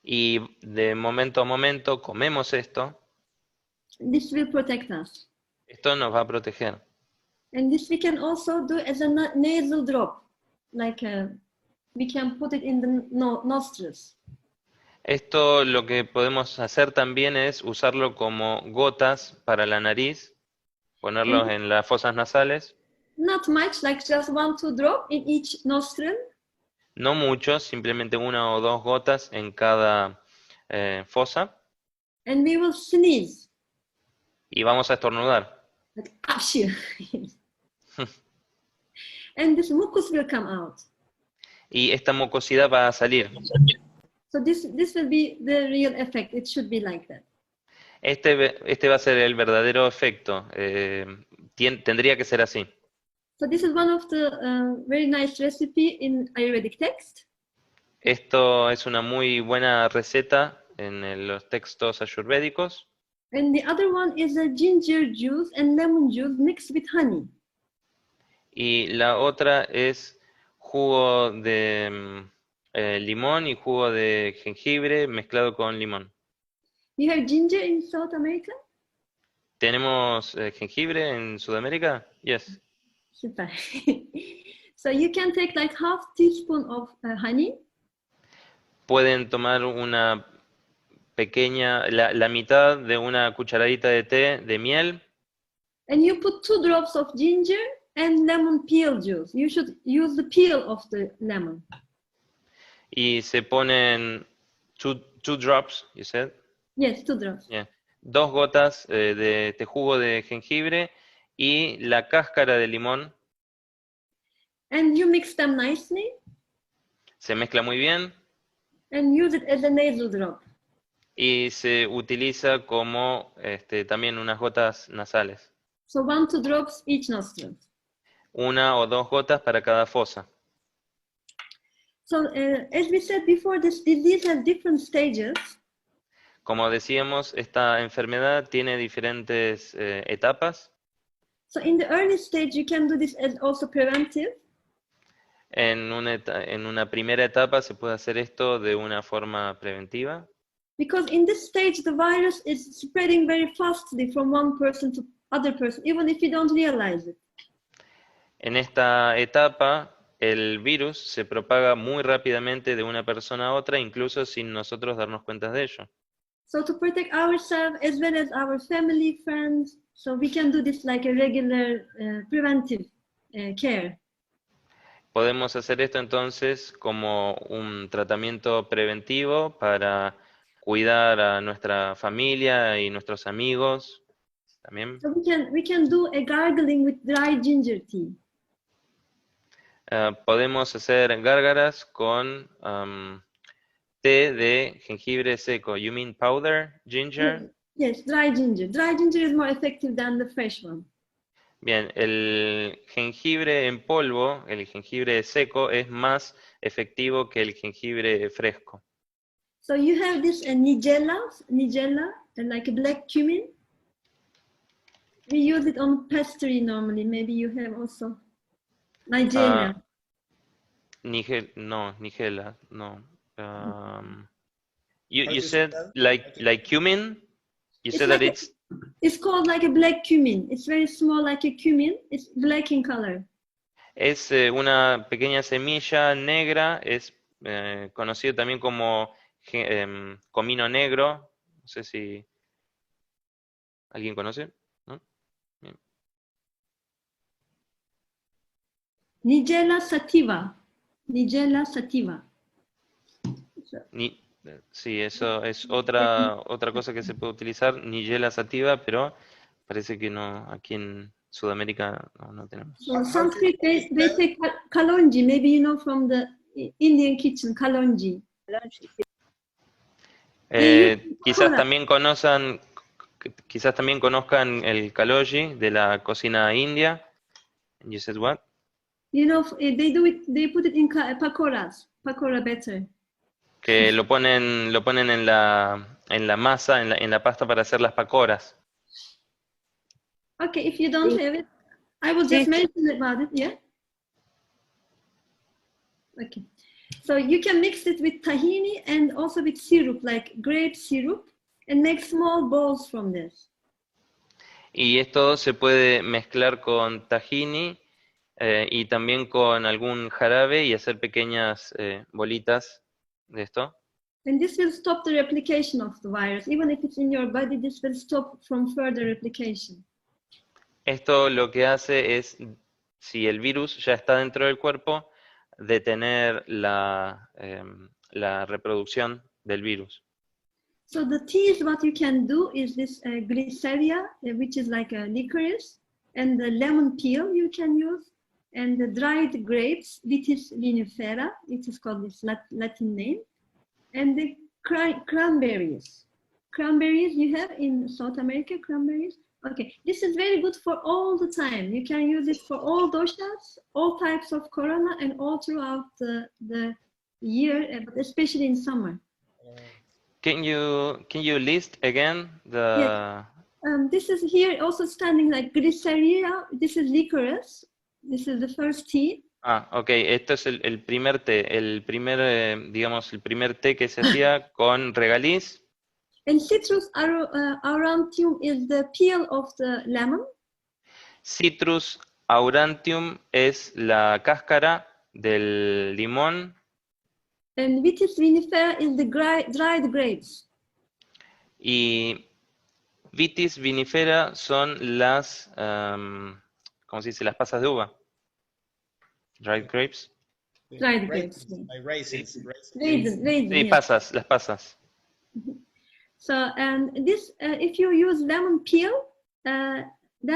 y de momento a momento comemos esto,
this will protect us.
esto nos va a proteger.
And this we can also do as a nasal drop, like we can put it in the nostrils.
Esto lo que podemos hacer también es usarlo como gotas para la nariz, ponerlos en las fosas nasales.
Not much, like just 1-2 drop in each nostril.
No mucho, simplemente 1 o 2 gotas en cada fosa.
And we will sneeze.
Y vamos a estornudar.
Like, Apshir. And this mucus will come out.
Y esta mucosidad va a salir.
So this will be the real effect. It should be like that.
Este va a ser el verdadero efecto. Tendría que ser así.
So this is one of the very nice recipe in Ayurvedic text.
Esto es una muy buena receta en los textos ayurvédicos.
And the other one is a ginger juice and lemon juice mixed with honey.
Y la otra es jugo de limón y jugo de jengibre mezclado con limón.
You have ginger in South America?
¿Tenemos jengibre en Sudamérica? Yes.
Super. So you can take like half teaspoon of honey.
Pueden tomar una pequeña, la mitad de una cucharadita de té de miel.
And you put 2 drops of ginger and lemon peel juice. You should use the peel of the lemon.
Y se ponen two drops, you said?
Yes, 2 drops.
Yeah. 2 gotas de jugo de jengibre y la cáscara de limón.
And you mix them nicely
Se mezcla muy bien
and use it as a nasal drop.
y se utiliza como también unas gotas nasales.
So 1-2 drops each nostril.
1 o 2 gotas para cada fosa.
So as we said before, this disease has different stages.
Como decíamos, esta enfermedad tiene diferentes etapas.
So in the early stage, you can do this as also preventive.
En una primera etapa se puede hacer esto de una forma preventiva.
Because in this stage, the virus is spreading very fastly from one person to other person, even if you don't realize it.
En esta etapa, el virus se propaga muy rápidamente de una persona a otra, incluso sin nosotros darnos cuenta de ello.
So to protect ourselves as well as our family, friends, so we can do this like a regular preventive care.
Podemos hacer esto entonces como un tratamiento preventivo para cuidar a nuestra familia y nuestros amigos también.
So we can do a gargling with dry ginger tea.
Podemos hacer gárgaras con té de jengibre seco. You mean powder ginger?
Yes, dry ginger. Dry ginger is more effective than the fresh one.
Bien, el jengibre en polvo, el jengibre seco, es más efectivo que el jengibre fresco.
So you have this nigella, and like a black cumin. We use it on pastry normally. Maybe you have also nigella.
Nigella, no.
How
You
do you
said
spell?
like cumin? You
It's
said
like
that
it's called like a black cumin. It's very small, like a cumin. It's black in color.
es una pequeña semilla negra, es conocido también como comino negro, No sé si alguien conoce, ¿no? Bien.
Nigella sativa. Nigella sativa.
Sí, eso es otra cosa que se puede utilizar, Nigella sativa, pero parece que no, aquí en Sudamérica no tenemos.
So Sanskrit, they say kalonji. Maybe you know from the Indian kitchen, kalonji.
Quizás también conozcan el kaloji de la cocina india. You said what?
You know, they do it. They put it in pakoras, pakora batter.
Que lo ponen en la masa, en la pasta para hacer las pakoras.
Okay, if you don't have it, I will just mention about it. Yeah. Okay. So you can mix it with tahini and also with syrup, like grape syrup, and make small balls from this.
Y esto se puede mezclar con tahini y también con algún jarabe y hacer pequeñas bolitas de esto.
And this will stop the replication of the virus. Even if it's in your body, this will stop from further replication.
Esto lo que hace es, si el virus ya está dentro del cuerpo, detener la reproducción del virus.
So the teas, what you can do is this glyceria, which is like a licorice, and the lemon peel you can use, and the dried grapes, Vitis vinifera, it is called this Latin name, and the cranberries. Cranberries you have in South America, cranberries. Okay, this is very good for all the time. You can use it for all doshas, all types of corona, and all throughout the year, but especially in summer.
Can you list again the?
Yes. This is here also standing like glyceria. This is licorice. This is the first tea.
Ok, esto es el primer té, digamos, el primer té que se hacía con regaliz.
And Citrus aurantium is the peel of the lemon.
Citrus aurantium es la cáscara del limón.
And Vitis vinifera is the dried grapes.
Y Vitis vinifera son las, ¿cómo se dice? Las pasas de uva. Dried grapes.
Dried grapes.
Raisins.
Raisins.
Sí,
Yes.
pasas, las pasas.
So, and this, if you use lemon peel, then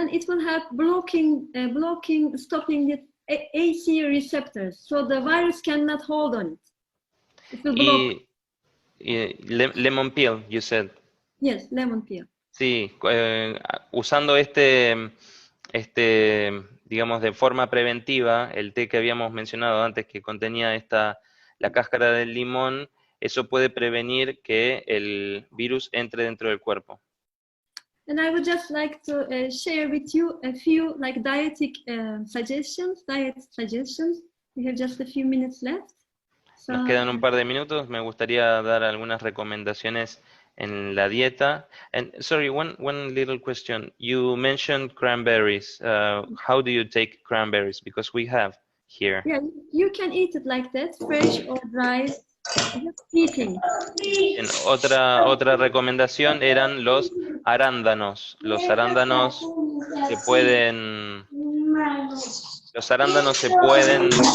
it will help stopping the AC receptors, so the virus cannot hold on it. It will block.
Lemon peel, you said.
Yes, lemon peel.
Sí, usando digamos, de forma preventiva, el té que habíamos mencionado antes que contenía la cáscara del limón, eso puede prevenir que el virus entre dentro del cuerpo.
And I would just like to share with you a few like diet suggestions. We have just a few minutes left. So,
Nos quedan un par de minutos. Me gustaría dar algunas recomendaciones en la dieta. And sorry, one little question. You mentioned cranberries. How do you take cranberries? Because we have here.
yeah, you can eat it like that, fresh or dried. Just eating.
En otra recomendación eran los arándanos. Los arándanos se pueden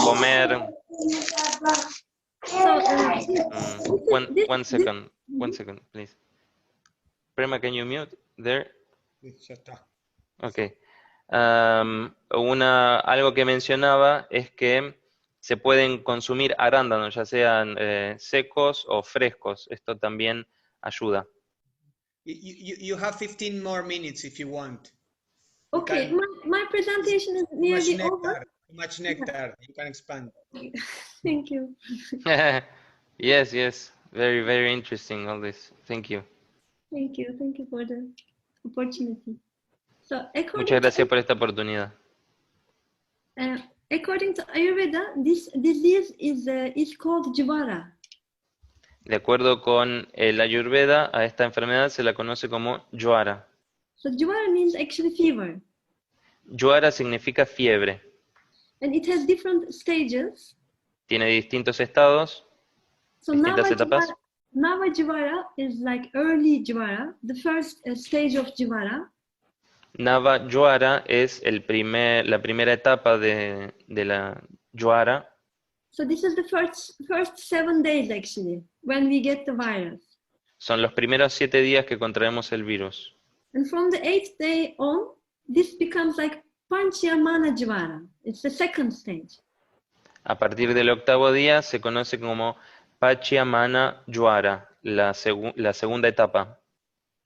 comer.
So,
One second, please. Prema, can you mute there?
Ya está.
Okay. Algo que mencionaba es que se pueden consumir arándanos, ya sean secos o frescos. Esto también ayuda.
You have 15 more minutes if you want.
okay, my presentation is nearly over.
Too much nectar. You can expand.
Thank you.
Yes. Very, very interesting, all this. Thank you.
Thank you for the opportunity. So,
Muchas gracias por esta oportunidad.
According to Ayurveda, this disease is called Jivara.
De acuerdo con el Ayurveda, a esta enfermedad se la conoce como Jwara.
So Jivara means actually fever.
Jwara significa fiebre.
And it has different stages.
Tiene distintos estados,
So
distintas etapas.
Nava Jivara is like early Jivara, the first stage of Jivara.
Nava Jwara es la primera etapa de la Jwara.
So this is the first 7 days actually, when we get the virus.
Son los primeros 7 días que contraemos el virus.
And from the 8th day on, this becomes like Panchyamana Jivara. It's the second stage.
A partir del 8º día se conoce como Pachyamana Jwara, la segunda etapa.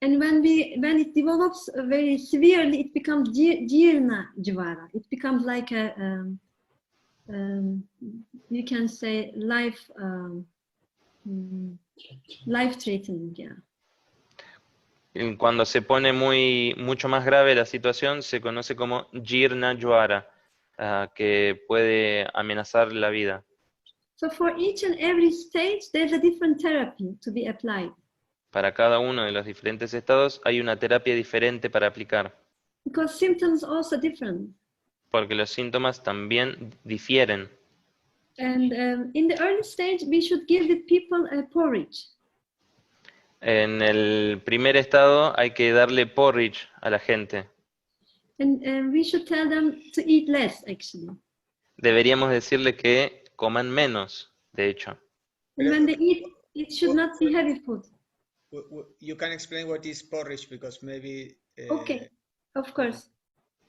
And when it develops very severely, it becomes Jirna Jivara. It becomes like a, you can say life-threatening, yeah.
Cuando se pone mucho más grave la situación, se conoce como Jirna Jwara, que puede amenazar la vida.
So for each and every stage, there's a different therapy to be applied.
Para cada uno de los diferentes estados hay una terapia diferente para aplicar,
Because symptoms also different.
porque los síntomas también difieren.
And in the early stage, we should give the people a porridge.
En el primer estado hay que darle porridge a la gente.
And we should tell them to eat less, actually.
Deberíamos decirle que coman menos, de hecho.
And when they eat, it should not be heavy food.
You can explain what is porridge, because maybe...
Okay, of course.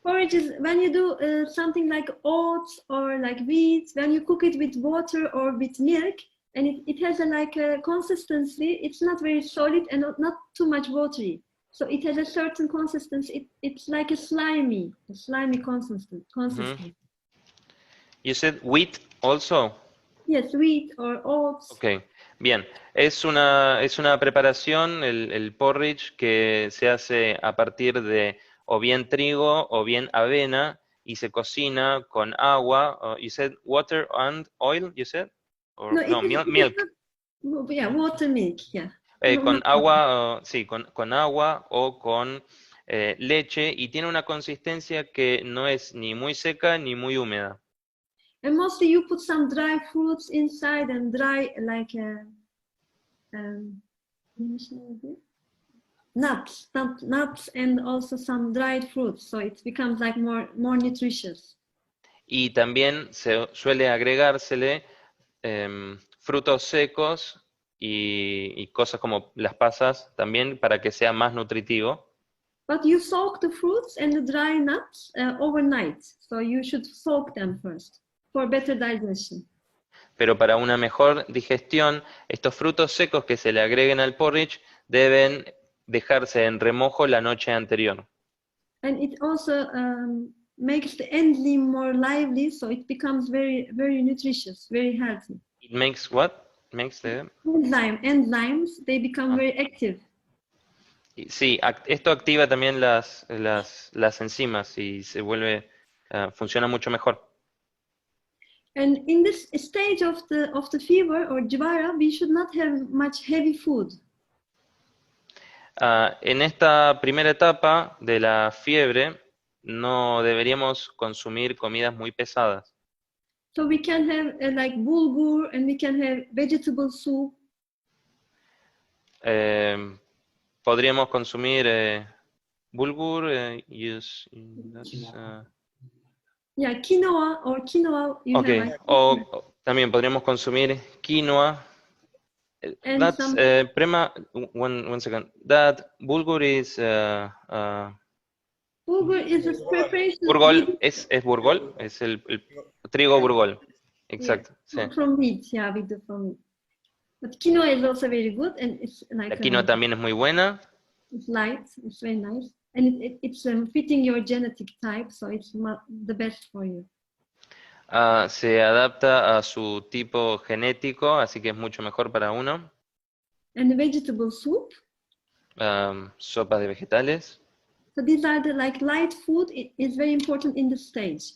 Porridge is when you do something like oats or like wheat, when you cook it with water or with milk, and it has a consistency. It's not very solid and not too much watery. So it has a certain consistency. It's like a slimy consistency.
You said wheat also?
Yes, wheat or oats.
Ok, bien. Es una preparación, el porridge, que se hace a partir de o bien trigo o bien avena y se cocina con agua. You said water and oil, you said? Or, no, milk.
Yeah, water, milk, yeah.
Con agua, sí, con agua o con leche, y tiene una consistencia que no es ni muy seca ni muy húmeda.
And mostly you put some dry fruits inside and dry like nuts and also some dried fruits, so it becomes like more nutritious.
Y también se suele agregársele frutos secos y cosas como las pasas también para que sea más nutritivo.
But you soak the fruits and the dry nuts overnight, so you should soak them first for better digestion.
Pero para una mejor digestión, estos frutos secos que se le agreguen al porridge deben dejarse en remojo la noche anterior.
And it also makes the enzyme more lively, so it becomes very, very nutritious, very healthy.
It makes what? Makes the...
Enzymes, they become very active.
Sí, esto activa también las enzimas y se vuelve, funciona mucho mejor.
And in this stage of the fever or jivara, we should not have much heavy food.
En esta primera etapa de la fiebre, no deberíamos consumir comidas muy pesadas.
So we can have like bulgur, and we can have vegetable soup.
Podríamos consumir bulgur,
Yeah, quinoa. You
okay.
have,
O también podríamos consumir quinoa.
And
That's
some-
Prema. One second. That bulgur is
bulgur is a preparation
burgol. Es burgol. Es el trigo burgol. Exacto. Sí.
from wheat. Yeah, we do from wheat. But quinoa is also very good, and it's like
La quinoa también es muy buena.
it's light. It's very nice, and it's fitting your genetic type, so it's the best for you.
Se adapta a su tipo genético, así que es mucho mejor para uno.
And the vegetable soup.
Sopas de vegetales.
So these are the like light food. It is very important in the stage.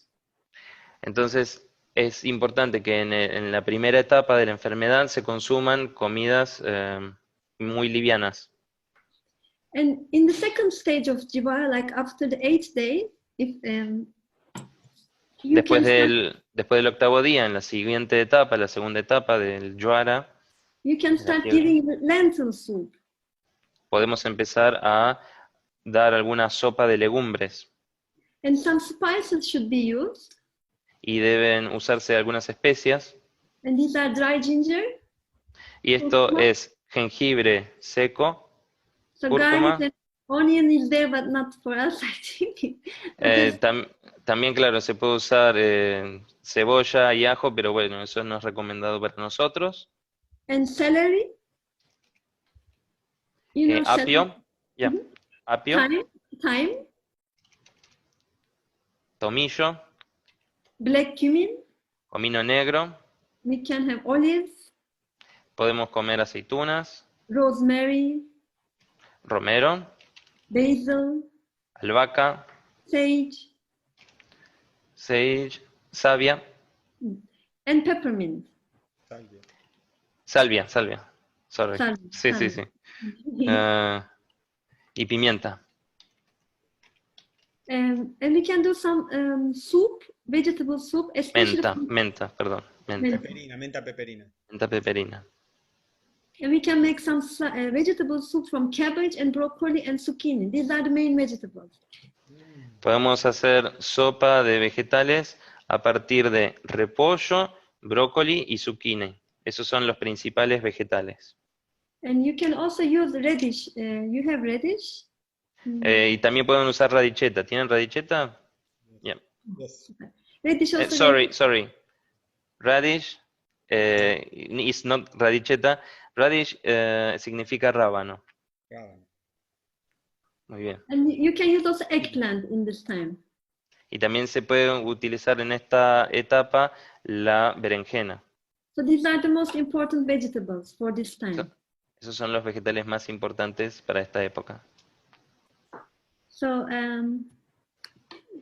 Entonces es importante que en la primera etapa de la enfermedad se consuman comidas muy livianas.
And in the second stage of jivara, like after the 8th day, if you
Después
can start-
del 8º día, en la siguiente etapa, la segunda etapa del Jwara,
You can start
fiebre.
giving lentil soup.
Podemos empezar a dar alguna sopa de legumbres
And some spices should be used.
y deben usarse algunas especias.
And these are dry ginger,
Y esto
Cúrcuma.
es jengibre seco,
so
Cúrcuma.
garlic and onion is there, but not for us, I think. Because-
También, claro, se puede usar cebolla y ajo, pero bueno, eso no es recomendado para nosotros.
and celery. You know, celery.
Apio, ya,
Mhm.
apio,
Thyme,
tomillo,
black cumin.
comino negro,
We can have olives,
podemos comer aceitunas,
rosemary,
romero,
basil,
albahaca,
sage,
sage, savia,
and peppermint.
Salvia.
salvia, sorry.
Salvia,
Sí, sí,
salvia.
sí. Y pimienta.
And we can do some soup, vegetable soup, especially
Menta, perdón, menta.
Menta peperina.
Menta peperina.
and we can make some vegetable soup from cabbage and broccoli and zucchini. These are the main vegetables.
Podemos hacer sopa de vegetales a partir de repollo, brócoli y zucchini. Esos son los principales vegetales.
And you can also use radish. You have radish?
Y también pueden usar radicheta. ¿Tienen radicheta? Yeah.
Yes.
Radish also
Sorry. Radish is not radicheta. Radish significa rábano.
Rábano.
Muy bien.
And you can use also eggplant in this time.
Y también se puede utilizar en esta etapa la berenjena.
So these are the most important vegetables for this time.
Esos son los vegetales más importantes para esta época.
So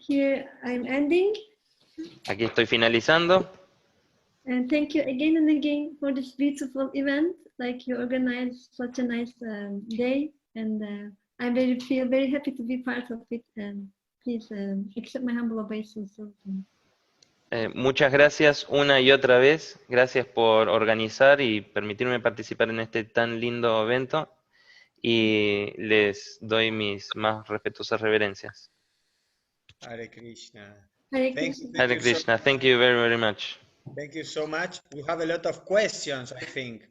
here I'm ending.
Aquí estoy finalizando.
And thank you again and again for this beautiful event. Like you organized such a nice day, and I feel very happy to be part of it. And please accept my humble obeisances.
Muchas gracias una y otra vez. Gracias por organizar y permitirme participar en este tan lindo evento. Y les doy mis más respetuosas reverencias.
Hare Krishna.
Hare
Thank
Krishna.
you,
Hare Krishna, thank you very, very much.
Thank you so much. We have a lot of questions, I think.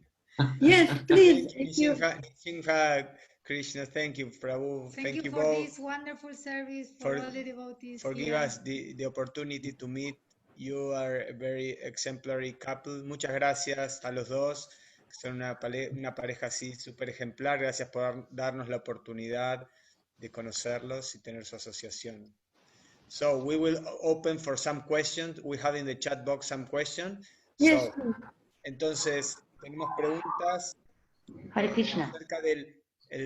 Yes, please. Thank you.
Nishinha, Krishna, thank you, Prabhu.
Thank you for
both
this wonderful service, for all the devotees
for
here.
giving us the opportunity to meet. You are a very exemplary couple. Muchas gracias a los dos. Son una pareja así súper ejemplar. Gracias por darnos la oportunidad de conocerlos y tener su asociación. So we will open for some questions. We have in the chat box some questions.
Yes.
So, entonces, tenemos preguntas
Hare Krishna.
acerca del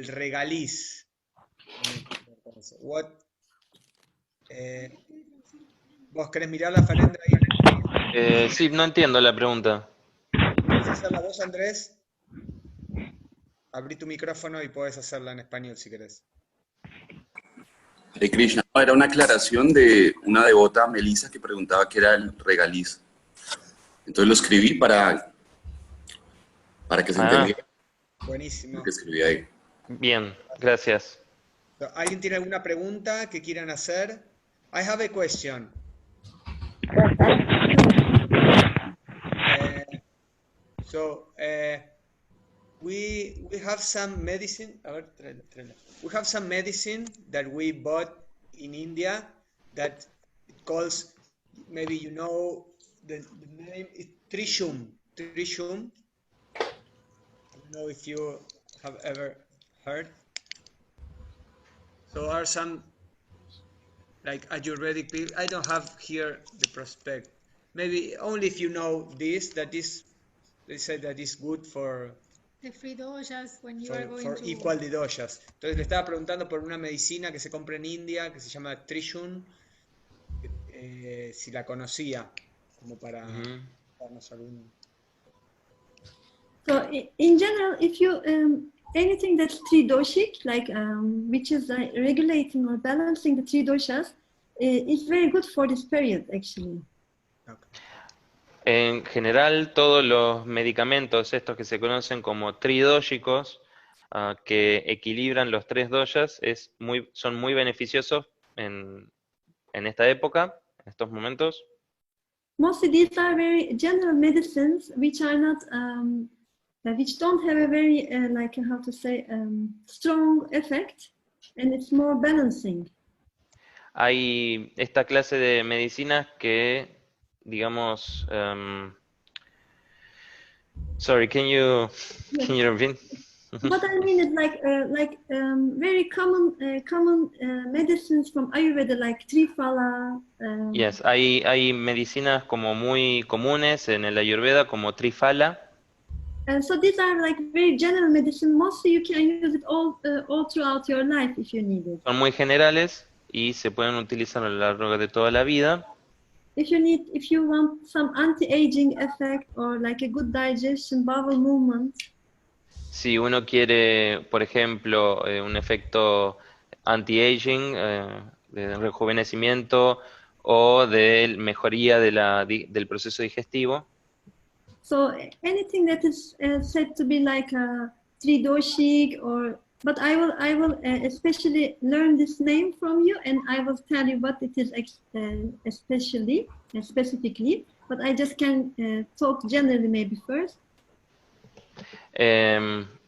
regaliz. ¿Vos querés mirar la Falendra ahí?
Sí, no entiendo la pregunta.
¿Querés hacerla vos, Andrés? Abrí tu micrófono y podés hacerla en español si querés.
Hare Krishna. Era una aclaración de una devota, Melissa, que preguntaba qué era el regaliz. Entonces lo escribí para que se entendiera
Buenísimo.
lo que escribí ahí.
Bien, gracias.
¿Alguien tiene alguna pregunta que quieran hacer? I have a question. We have some medicine. A ver, tráela. We have some medicine that we bought in India that it calls, maybe you know the name is Trishum. Trishum. I don't know if you have ever heard. So are some like Ayurvedic pills. I don't have here the prospect. Maybe only if you know this, that is, they say that is good for
The free doshas when you are going
for
to...
equal the doshas. Entonces le estaba preguntando por una medicina que se compra en India que se llama Trishun, si la conocía, como para darnos algún...
So in general, if you anything that's tridoshic, like which is regulating or balancing the three doshas, is very good for this period, actually.
En general, todos los medicamentos, estos que se conocen como tridóxicos, que equilibran los 3 doshas, son muy beneficiosos en esta época, en estos momentos.
Mostly these are very general medicines which are not, which don't have a very, like how to say, strong effect, and it's more balancing.
Hay esta clase de medicinas que, digamos, sorry, can you repeat?
What I mean is like very common medicines from Ayurveda, like Triphala.
Yes, hay medicinas como muy comunes en el Ayurveda, como Triphala.
And so these are like very general medicine. Mostly you can use it all throughout your life if you need it.
Son muy generales y se pueden utilizar a lo largo de toda la vida.
If you want some anti-aging effect or like a good digestion, bowel movement.
Si uno quiere, por ejemplo, un efecto anti-aging, de rejuvenecimiento o de mejoría del proceso digestivo.
So anything that is said to be like a tridoshik but I will especially learn this name from you, and I will tell you what it is specifically, but I just can talk generally maybe first.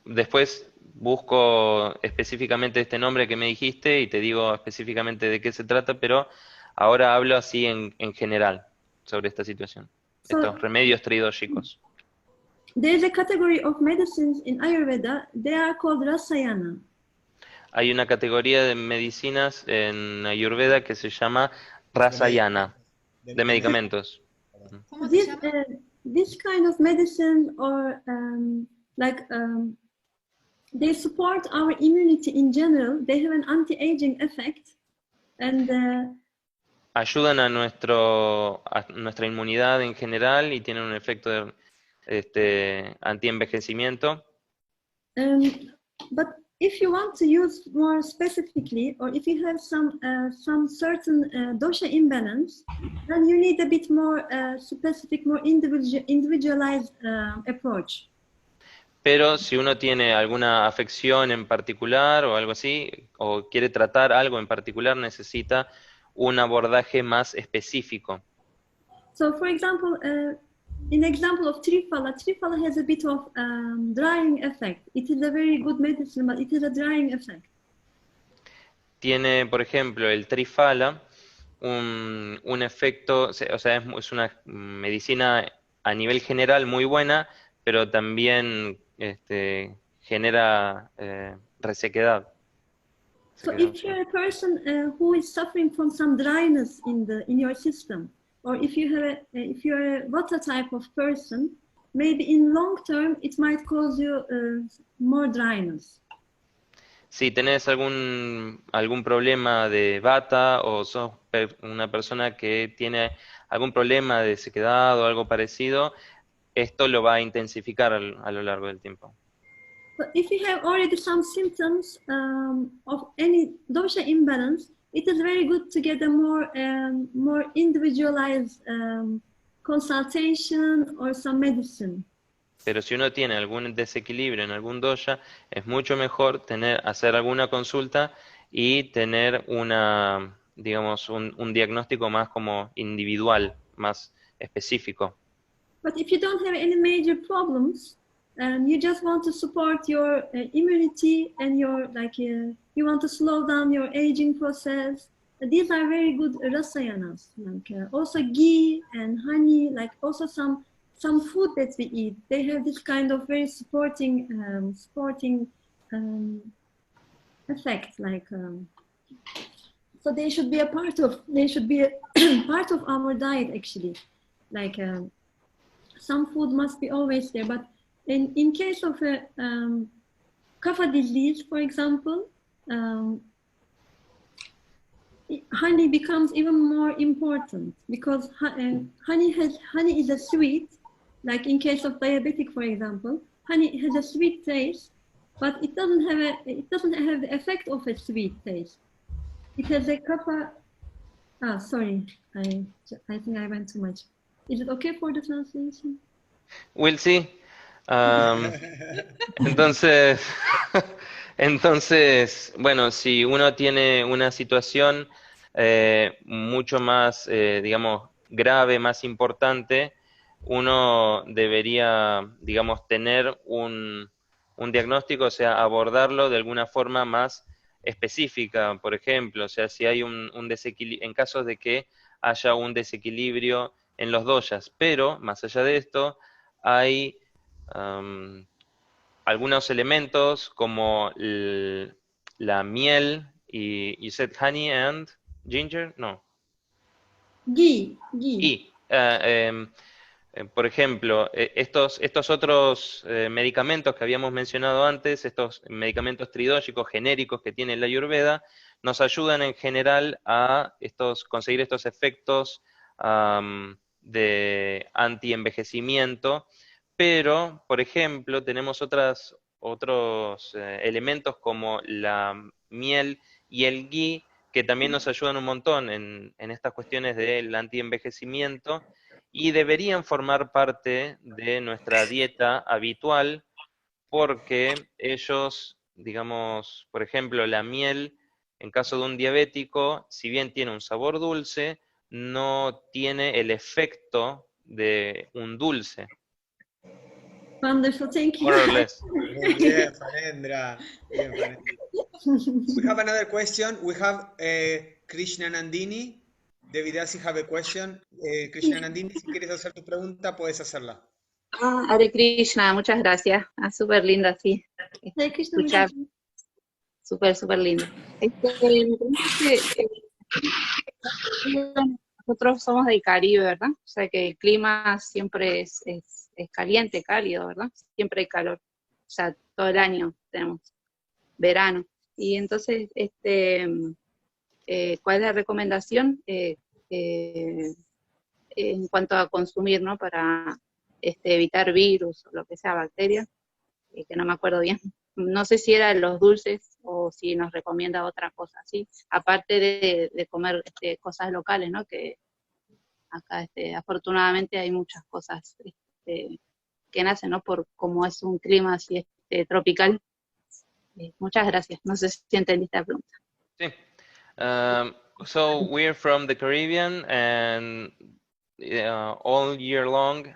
Después busco específicamente este nombre que me dijiste y te digo específicamente de qué se trata, pero ahora hablo así en general sobre esta situación. Estos remedios tridóxicos.
There's a category of medicines in Ayurveda, they are called Rasayana.
Hay una categoría de medicinas en Ayurveda que se llama Rasayana, de medicamentos.
¿Cómo se llama?
This kind of medicine they support our immunity in general. They have an anti-aging effect, and
ayudan a nuestra inmunidad en general y tienen un efecto de anti-envejecimiento.
But if you want to use more specifically, or if you have some certain dosha imbalance, then you need a bit more specific, more individualized approach.
Pero si uno tiene alguna afección en particular o algo así, o quiere tratar algo en particular, necesita un abordaje más específico.
So, for example, in example of Triphala has a bit of drying effect. It is a very good medicine, but it is a drying effect.
Tiene, por ejemplo, el Triphala un efecto, o sea, es una medicina a nivel general muy buena, pero también genera resequedad.
So if you're a person who is suffering from some dryness in your system, or if you're a Vata type of person, maybe in long term it might cause you more dryness.
Si tenés algún problema de Vata o sos una persona que tiene algún problema de sequedad o algo parecido, esto lo va a intensificar a lo largo del tiempo.
But if you have already some symptoms of any dosha imbalance, it is very good to get a more individualized consultation or some medicine.
Pero si uno tiene algún desequilibrio en algún dosha, es mucho mejor hacer alguna consulta y tener digamos, un diagnóstico más como individual, más específico.
But if you don't have any major problems, and you just want to support your immunity and you want to slow down your aging process, these are very good rasayanas. Also ghee and honey, also some food that we eat, they have this kind of very supporting effect. So they should be a part of our diet actually. Some food must be always there, but in case of a kapha disease, for example, honey becomes even more important because honey is a sweet. Like in case of diabetic, for example, honey has a sweet taste, but it doesn't have the effect of a sweet taste. It has a kapha. Sorry, I think I went too much. Is it okay for the translation?
We'll see. Entonces, entonces, bueno, si uno tiene una situación mucho más, digamos, grave, más importante, uno debería, digamos, tener un diagnóstico, o sea, abordarlo de alguna forma más específica, por ejemplo, o sea, si hay un desequilibrio, en casos de que haya un desequilibrio en los doyas, pero más allá de esto, hay algunos elementos como la miel y you said honey and ginger, no.
Ghee.
Y por ejemplo, estos otros medicamentos que habíamos mencionado antes, estos medicamentos tridógicos genéricos que tiene la Ayurveda, nos ayudan en general a conseguir estos efectos de anti-envejecimiento, pero, por ejemplo, tenemos otros elementos como la miel y el ghee que también nos ayudan un montón en estas cuestiones del anti-envejecimiento y deberían formar parte de nuestra dieta habitual porque ellos, digamos, por ejemplo, la miel, en caso de un diabético, si bien tiene un sabor dulce, no tiene el efecto de un dulce.
Wonderful, thank you.
More or less.
Muy bien, Phanendra. Bien, Phanendra. We have another question. We have Krishna Nandini. Devidasi have a question. Krishna Nandini, si quieres hacer tu pregunta, puedes hacerla.
Hare Krishna, muchas gracias. Súper linda, sí.
Hare Krishna,
Escuchar, súper lindo. Me parece que nosotros somos del Caribe, ¿verdad? O sea que el clima siempre es caliente, cálido, ¿verdad? Siempre hay calor. O sea, todo el año tenemos verano. Y entonces, ¿cuál es la recomendación en cuanto a consumir, ¿no? Para evitar virus o lo que sea, bacterias, que no me acuerdo bien. No sé si eran los dulces o si nos recomienda otra cosa, ¿sí? Aparte de comer cosas locales, ¿no? Que acá afortunadamente hay muchas cosas que nacen, ¿no? Por como es un clima así tropical. Muchas gracias. No sé si entendiste la pregunta.
Sí. So we're from the Caribbean and all year long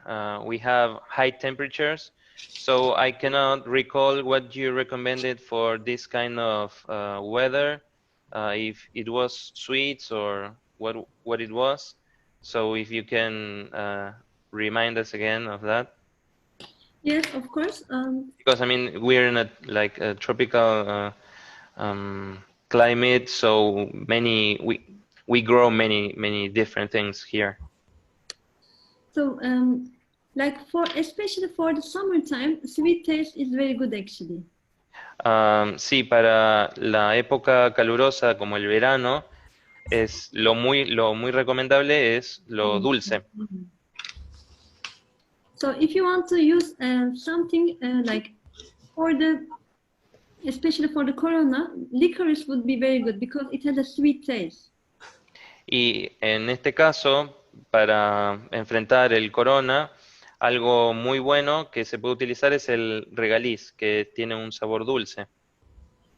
we have high temperatures. So I cannot recall what you recommended for this kind of weather, if it was sweets or what it was. So if you can remind us again of that.
Yes, of course.
Because I mean we're in a tropical climate, so we grow many different things here.
So, especially for the summertime, sweet taste is very good actually.
Sí, para la época calurosa como el verano, es lo muy recomendable es lo dulce.
So if you want to use something especially for the corona, licorice would be very good because it has a sweet taste.
Y en este caso, para enfrentar el corona, algo muy bueno que se puede utilizar es el regaliz, que tiene un sabor dulce.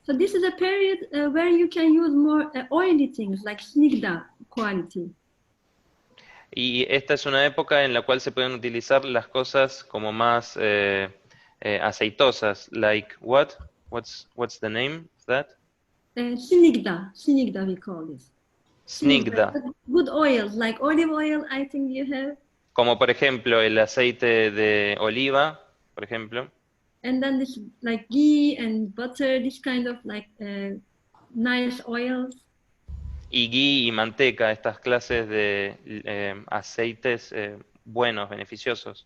So this is a period where you can use more oily things like snigdha quality.
Y esta es una época en la cual se pueden utilizar las cosas como más aceitosas, like what? What's the name of that?
Snigdha we call this.
Snigdha.
Good oils, like olive oil, I think you have.
Como por ejemplo el aceite de oliva, por ejemplo.
And then this like ghee and butter, this kind of nice oils.
Y ghee y manteca, estas clases de aceites buenos, beneficiosos.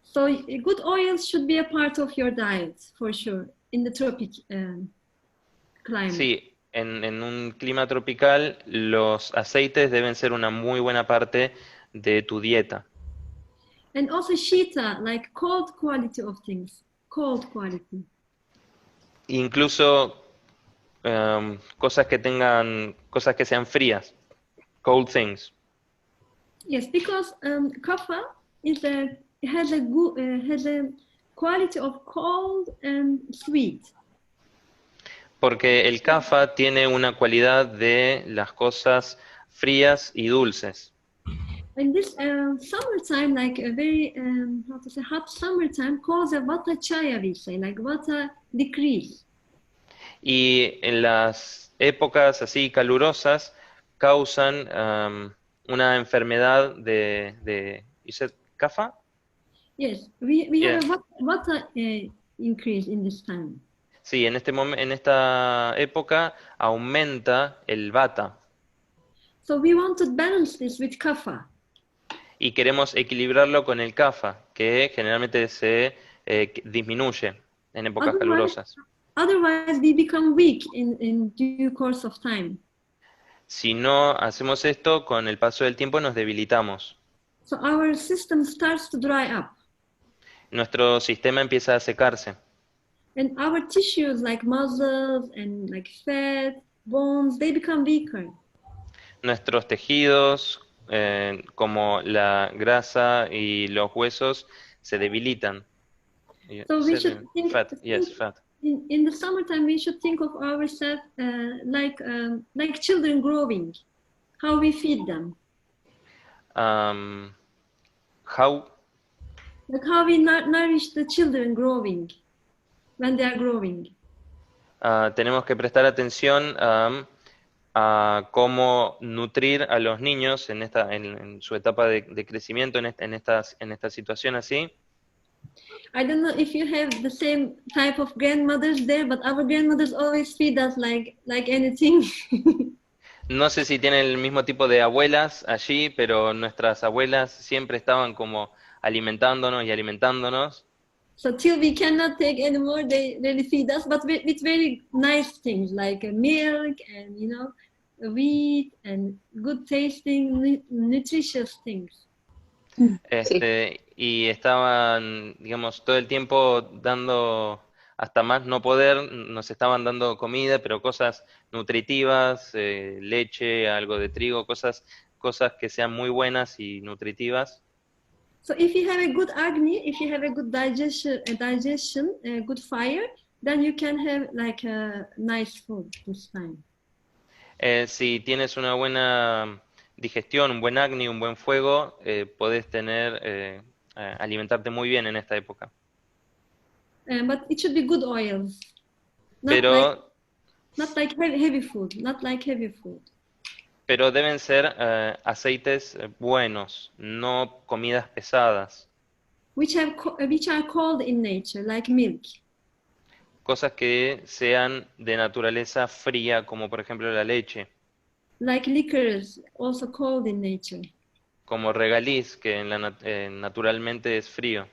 So good oils should be a part of your diet, for sure, in the tropic climate.
Sí, en un clima tropical los aceites deben ser una muy buena parte de tu dieta.
And also shita, like cold quality of things, cold quality.
Incluso cosas que sean frías, cold things.
Yes, because kapha has a quality of cold and sweet.
Porque el kafa tiene una cualidad de las cosas frías y dulces.
In this summertime, like a very hot summertime, cause a vata chaya, we say, like vata decrease.
Y en las épocas así calurosas causan una enfermedad de you said kafa?
Yes, we
Yeah.
have a vata increase in this time.
Sí, en esta época aumenta el vata
So we want to balance this with kapha.
y queremos equilibrarlo con el kafa, que generalmente se disminuye en épocas calurosas.
Otherwise, we become weak in due course of time.
Si no hacemos esto, con el paso del tiempo nos debilitamos.
So our system starts to dry up.
Nuestro sistema empieza a secarse.
And our tissues like muscles and like fat, bones, they become weaker.
Nuestros tejidos, como la grasa y los huesos, se debilitan.
So we should think,
Fat, yes, fat.
in the summertime, we should think of ourselves like children growing, how we feed them,
How?
like how we nourish the children growing when they are growing.
Tenemos que prestar atención a cómo nutrir a los niños en su etapa de crecimiento, en esta situación así.
I don't know if you have the same type of grandmothers there, but our grandmothers always feed us like anything.
No sé si tienen el mismo tipo de abuelas allí, pero nuestras abuelas siempre estaban como alimentándonos y alimentándonos.
So till we cannot take anymore, they really feed us, but with very nice things like milk and wheat and good tasting, nutritious things.
Y estaban, digamos, todo el tiempo dando, hasta más no poder, nos estaban dando comida, pero cosas nutritivas, leche, algo de trigo, cosas que sean muy buenas y nutritivas.
So if you have a good agni, if you have a good digestion, a good fire, then you can have like a nice food this time.
Si tienes una buena digestión, un buen agni, un buen fuego, podés alimentarte muy bien en esta época.
But it should be good oils.
Pero
Not like heavy food, not like heavy food.
Pero deben ser aceites buenos, no comidas pesadas.
Which are cold in nature, like milk.
Cosas que sean de naturaleza fría, como por ejemplo la leche.
Like liquors, also cold in nature.
Como regaliz, que naturalmente es frío.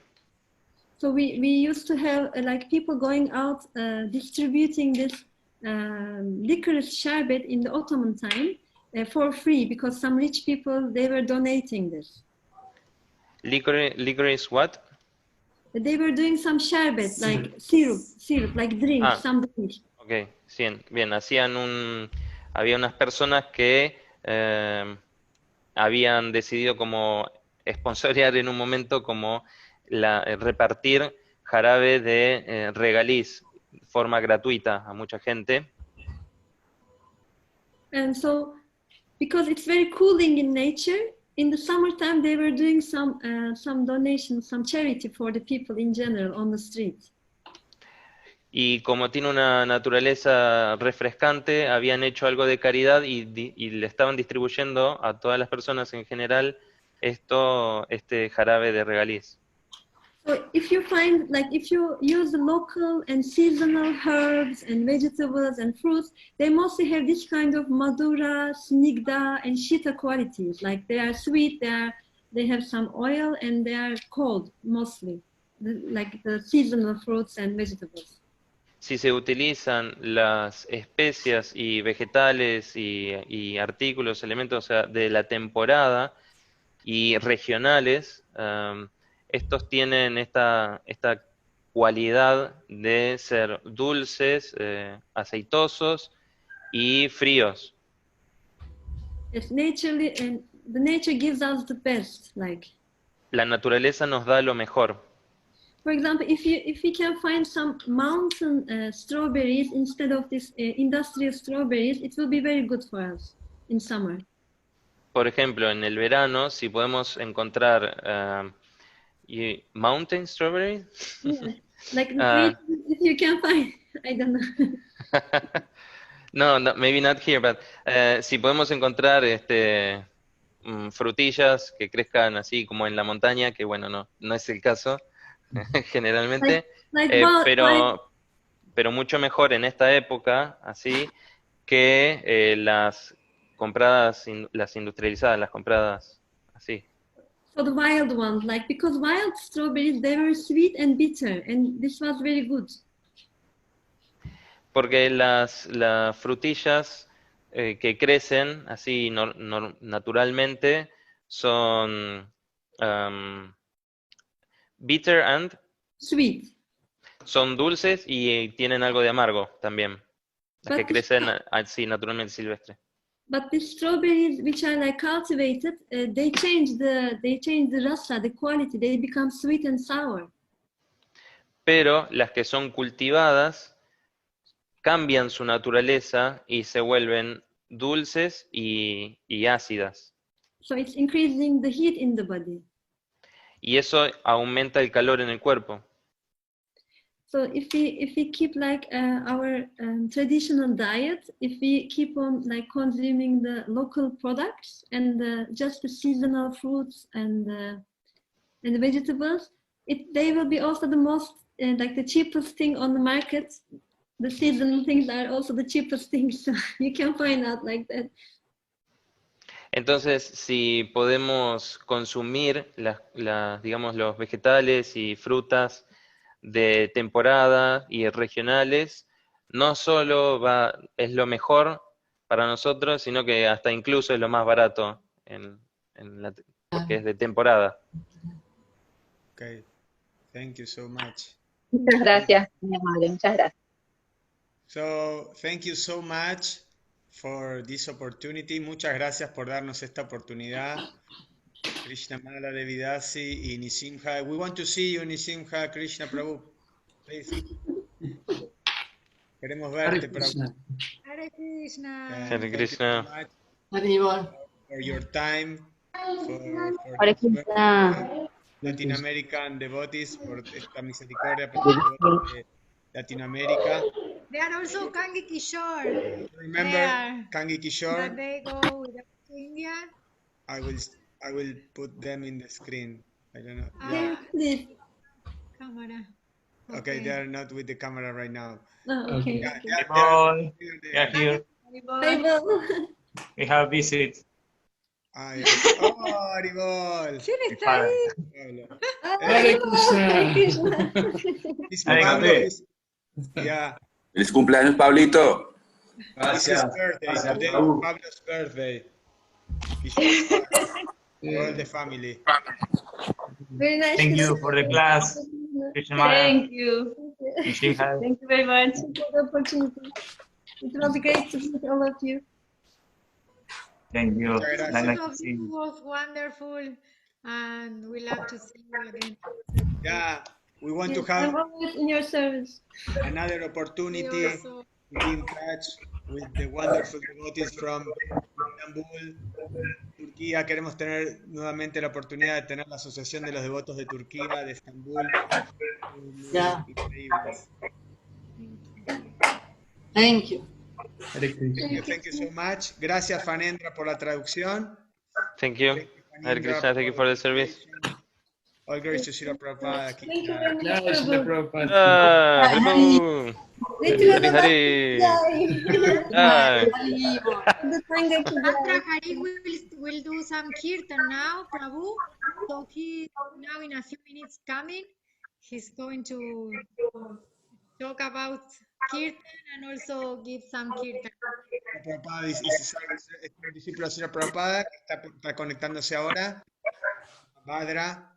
So we used to have like people going out distributing this licorice sherbet in the Ottoman time for free, because some rich people, they were donating this.
Licorice what?
They were doing some sherbet, like syrup, like drink, some drink.
Ok, bien, había unas personas que habían decidido como sponsorear en un momento como repartir jarabe de regaliz de forma gratuita a mucha gente.
And so, because it's very cooling in nature, in the summertime they were doing some donations, some charity for the people in general on the street.
Y como tiene una naturaleza refrescante, habían hecho algo de caridad y le estaban distribuyendo a todas las personas en general este jarabe de regaliz.
So if you use local and seasonal herbs and vegetables and fruits, they mostly have this kind of madura, snigdha, and shita qualities. Like they are sweet, they have some oil, and they are cold mostly, like the seasonal fruits and vegetables.
Si se utilizan las especias y vegetales y artículos, elementos, o sea, de la temporada y regionales, estos tienen esta cualidad de ser dulces, aceitosos y fríos.
It's naturally and the nature gives us the best. Like,
La naturaleza nos da lo mejor.
for example, if we can find some mountain strawberries instead of this industrial strawberries, it will be very good for us in summer.
Por ejemplo, en el verano, si podemos encontrar mountain strawberries,
Yeah. Like
Uh,
if you can find, I don't know.
no, maybe not here, but si podemos encontrar frutillas que crezcan así como en la montaña, que bueno, no es el caso generalmente, pero mucho mejor en esta época, así, que las compradas, las industrializadas, las compradas así.
So the wild ones, like, because wild strawberries, they were sweet and bitter, and this was very good.
Porque las frutillas que crecen así naturalmente son bitter and
Sweet.
son dulces y tienen algo de amargo también. Las que
But-
crecen así naturalmente silvestre.
But the strawberries which are like cultivated, they change the rasa, the quality. They become sweet and sour.
Pero las que son cultivadas cambian su naturaleza y se vuelven dulces y ácidas.
So it's increasing the heat in the body.
Y eso aumenta el calor en el cuerpo.
So if we keep like our traditional diet, if we keep on like consuming the local products and just the seasonal fruits and the vegetables, they will be also the most like the cheapest thing on the market. The seasonal things are also the cheapest things. So you can find out like that.
Entonces, si podemos consumir digamos, los vegetales y frutas de temporada y regionales, no solo es lo mejor para nosotros, sino que hasta incluso es lo más barato porque es de temporada.
Okay, thank you so much.
Muchas gracias, muy amable, muchas gracias.
So, thank you so much for this opportunity. Muchas gracias por darnos esta oportunidad. Krishna Mala Devidasi y Nisimha. We want to see you, Nisimha, Krishna Prabhu. Please. Queremos verte, Prabhu.
Hare Krishna.
Yeah,
Hare
thank you
Krishna.
so much
Haribol.
for your time, for
Hare
this
Krishna.
Latin American devotees, por esta misericordia por los devotos de Latinoamérica.
They are also Kangi Kishore.
Remember
There.
Kangi Kishore?
That they go with us to India.
I will put them in the screen. I don't know.
Ah,
Yeah.
Please.
Camera.
Okay, they are not with the camera right now.
Oh, okay.
Yeah,
Haribol, we
they
are here.
I will.
We have visit.
Ah, yeah. Oh, Haribol.
¿Quién está ahí?
Pablo.
Hare Krishna.
Hare Krishna.
He's
Hare
Pablo
Krishna.
is- yeah,
¡Feliz cumpleaños, Pablito!
it's his birthday. Today is Pablo's birthday. For all the family.
Very nice.
Thank
to
you
see
for the class. Krishna Mara,
Thank you.
Nishinha.
Thank you very much.
for the opportunity. It was great to meet all of you.
Thank you.
Muchas gracias.
Nice
All
to
of
see
you
you.
was wonderful, and we love to see you again.
Yeah, we want to
Yes, I'm
have
always in your service.
another
We
opportunity
also,
to be in touch with the wonderful devotees from Istanbul, Turquía. Queremos tener nuevamente la oportunidad de tener la Asociación de los Devotos de Turquía, de Estambul. Muy
Ya.
increíbles.
Thank you.
Thank you so much. Gracias, Fanendra, por la traducción.
Thank you. Hare Krishna, thank you for the service.
All glories to Srila Prabhupada.
Thank you very much.
Claro, Srila Prabhupada.
Ah, hello. Hari Hari. Ah,
The Sangha today.
Mantra Hari will do some kirtan now, Prabhu. So he now in a few minutes coming. He's going to talk about kirtan and also give some kirtan.
Prabhupada es un discípulo de Srila Prabhupada que está conectándose ahora. Madra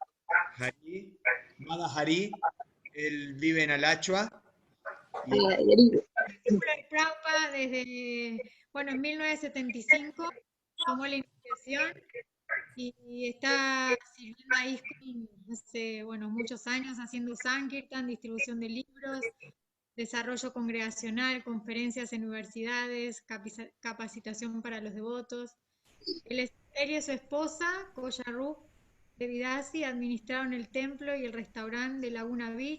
Hari, Mada Hari, él vive en Alachua. Y
Discípulo de Prabhupada desde, bueno, en 1975 tomó la iniciación y está sirviendo ahí hace, bueno, muchos años haciendo Sankirtan, distribución de libros, desarrollo congregacional, conferencias en universidades, capacitación para los devotos. Él y su esposa, Koya Rup Devidasi, administraron el templo y el restaurante de Laguna Beach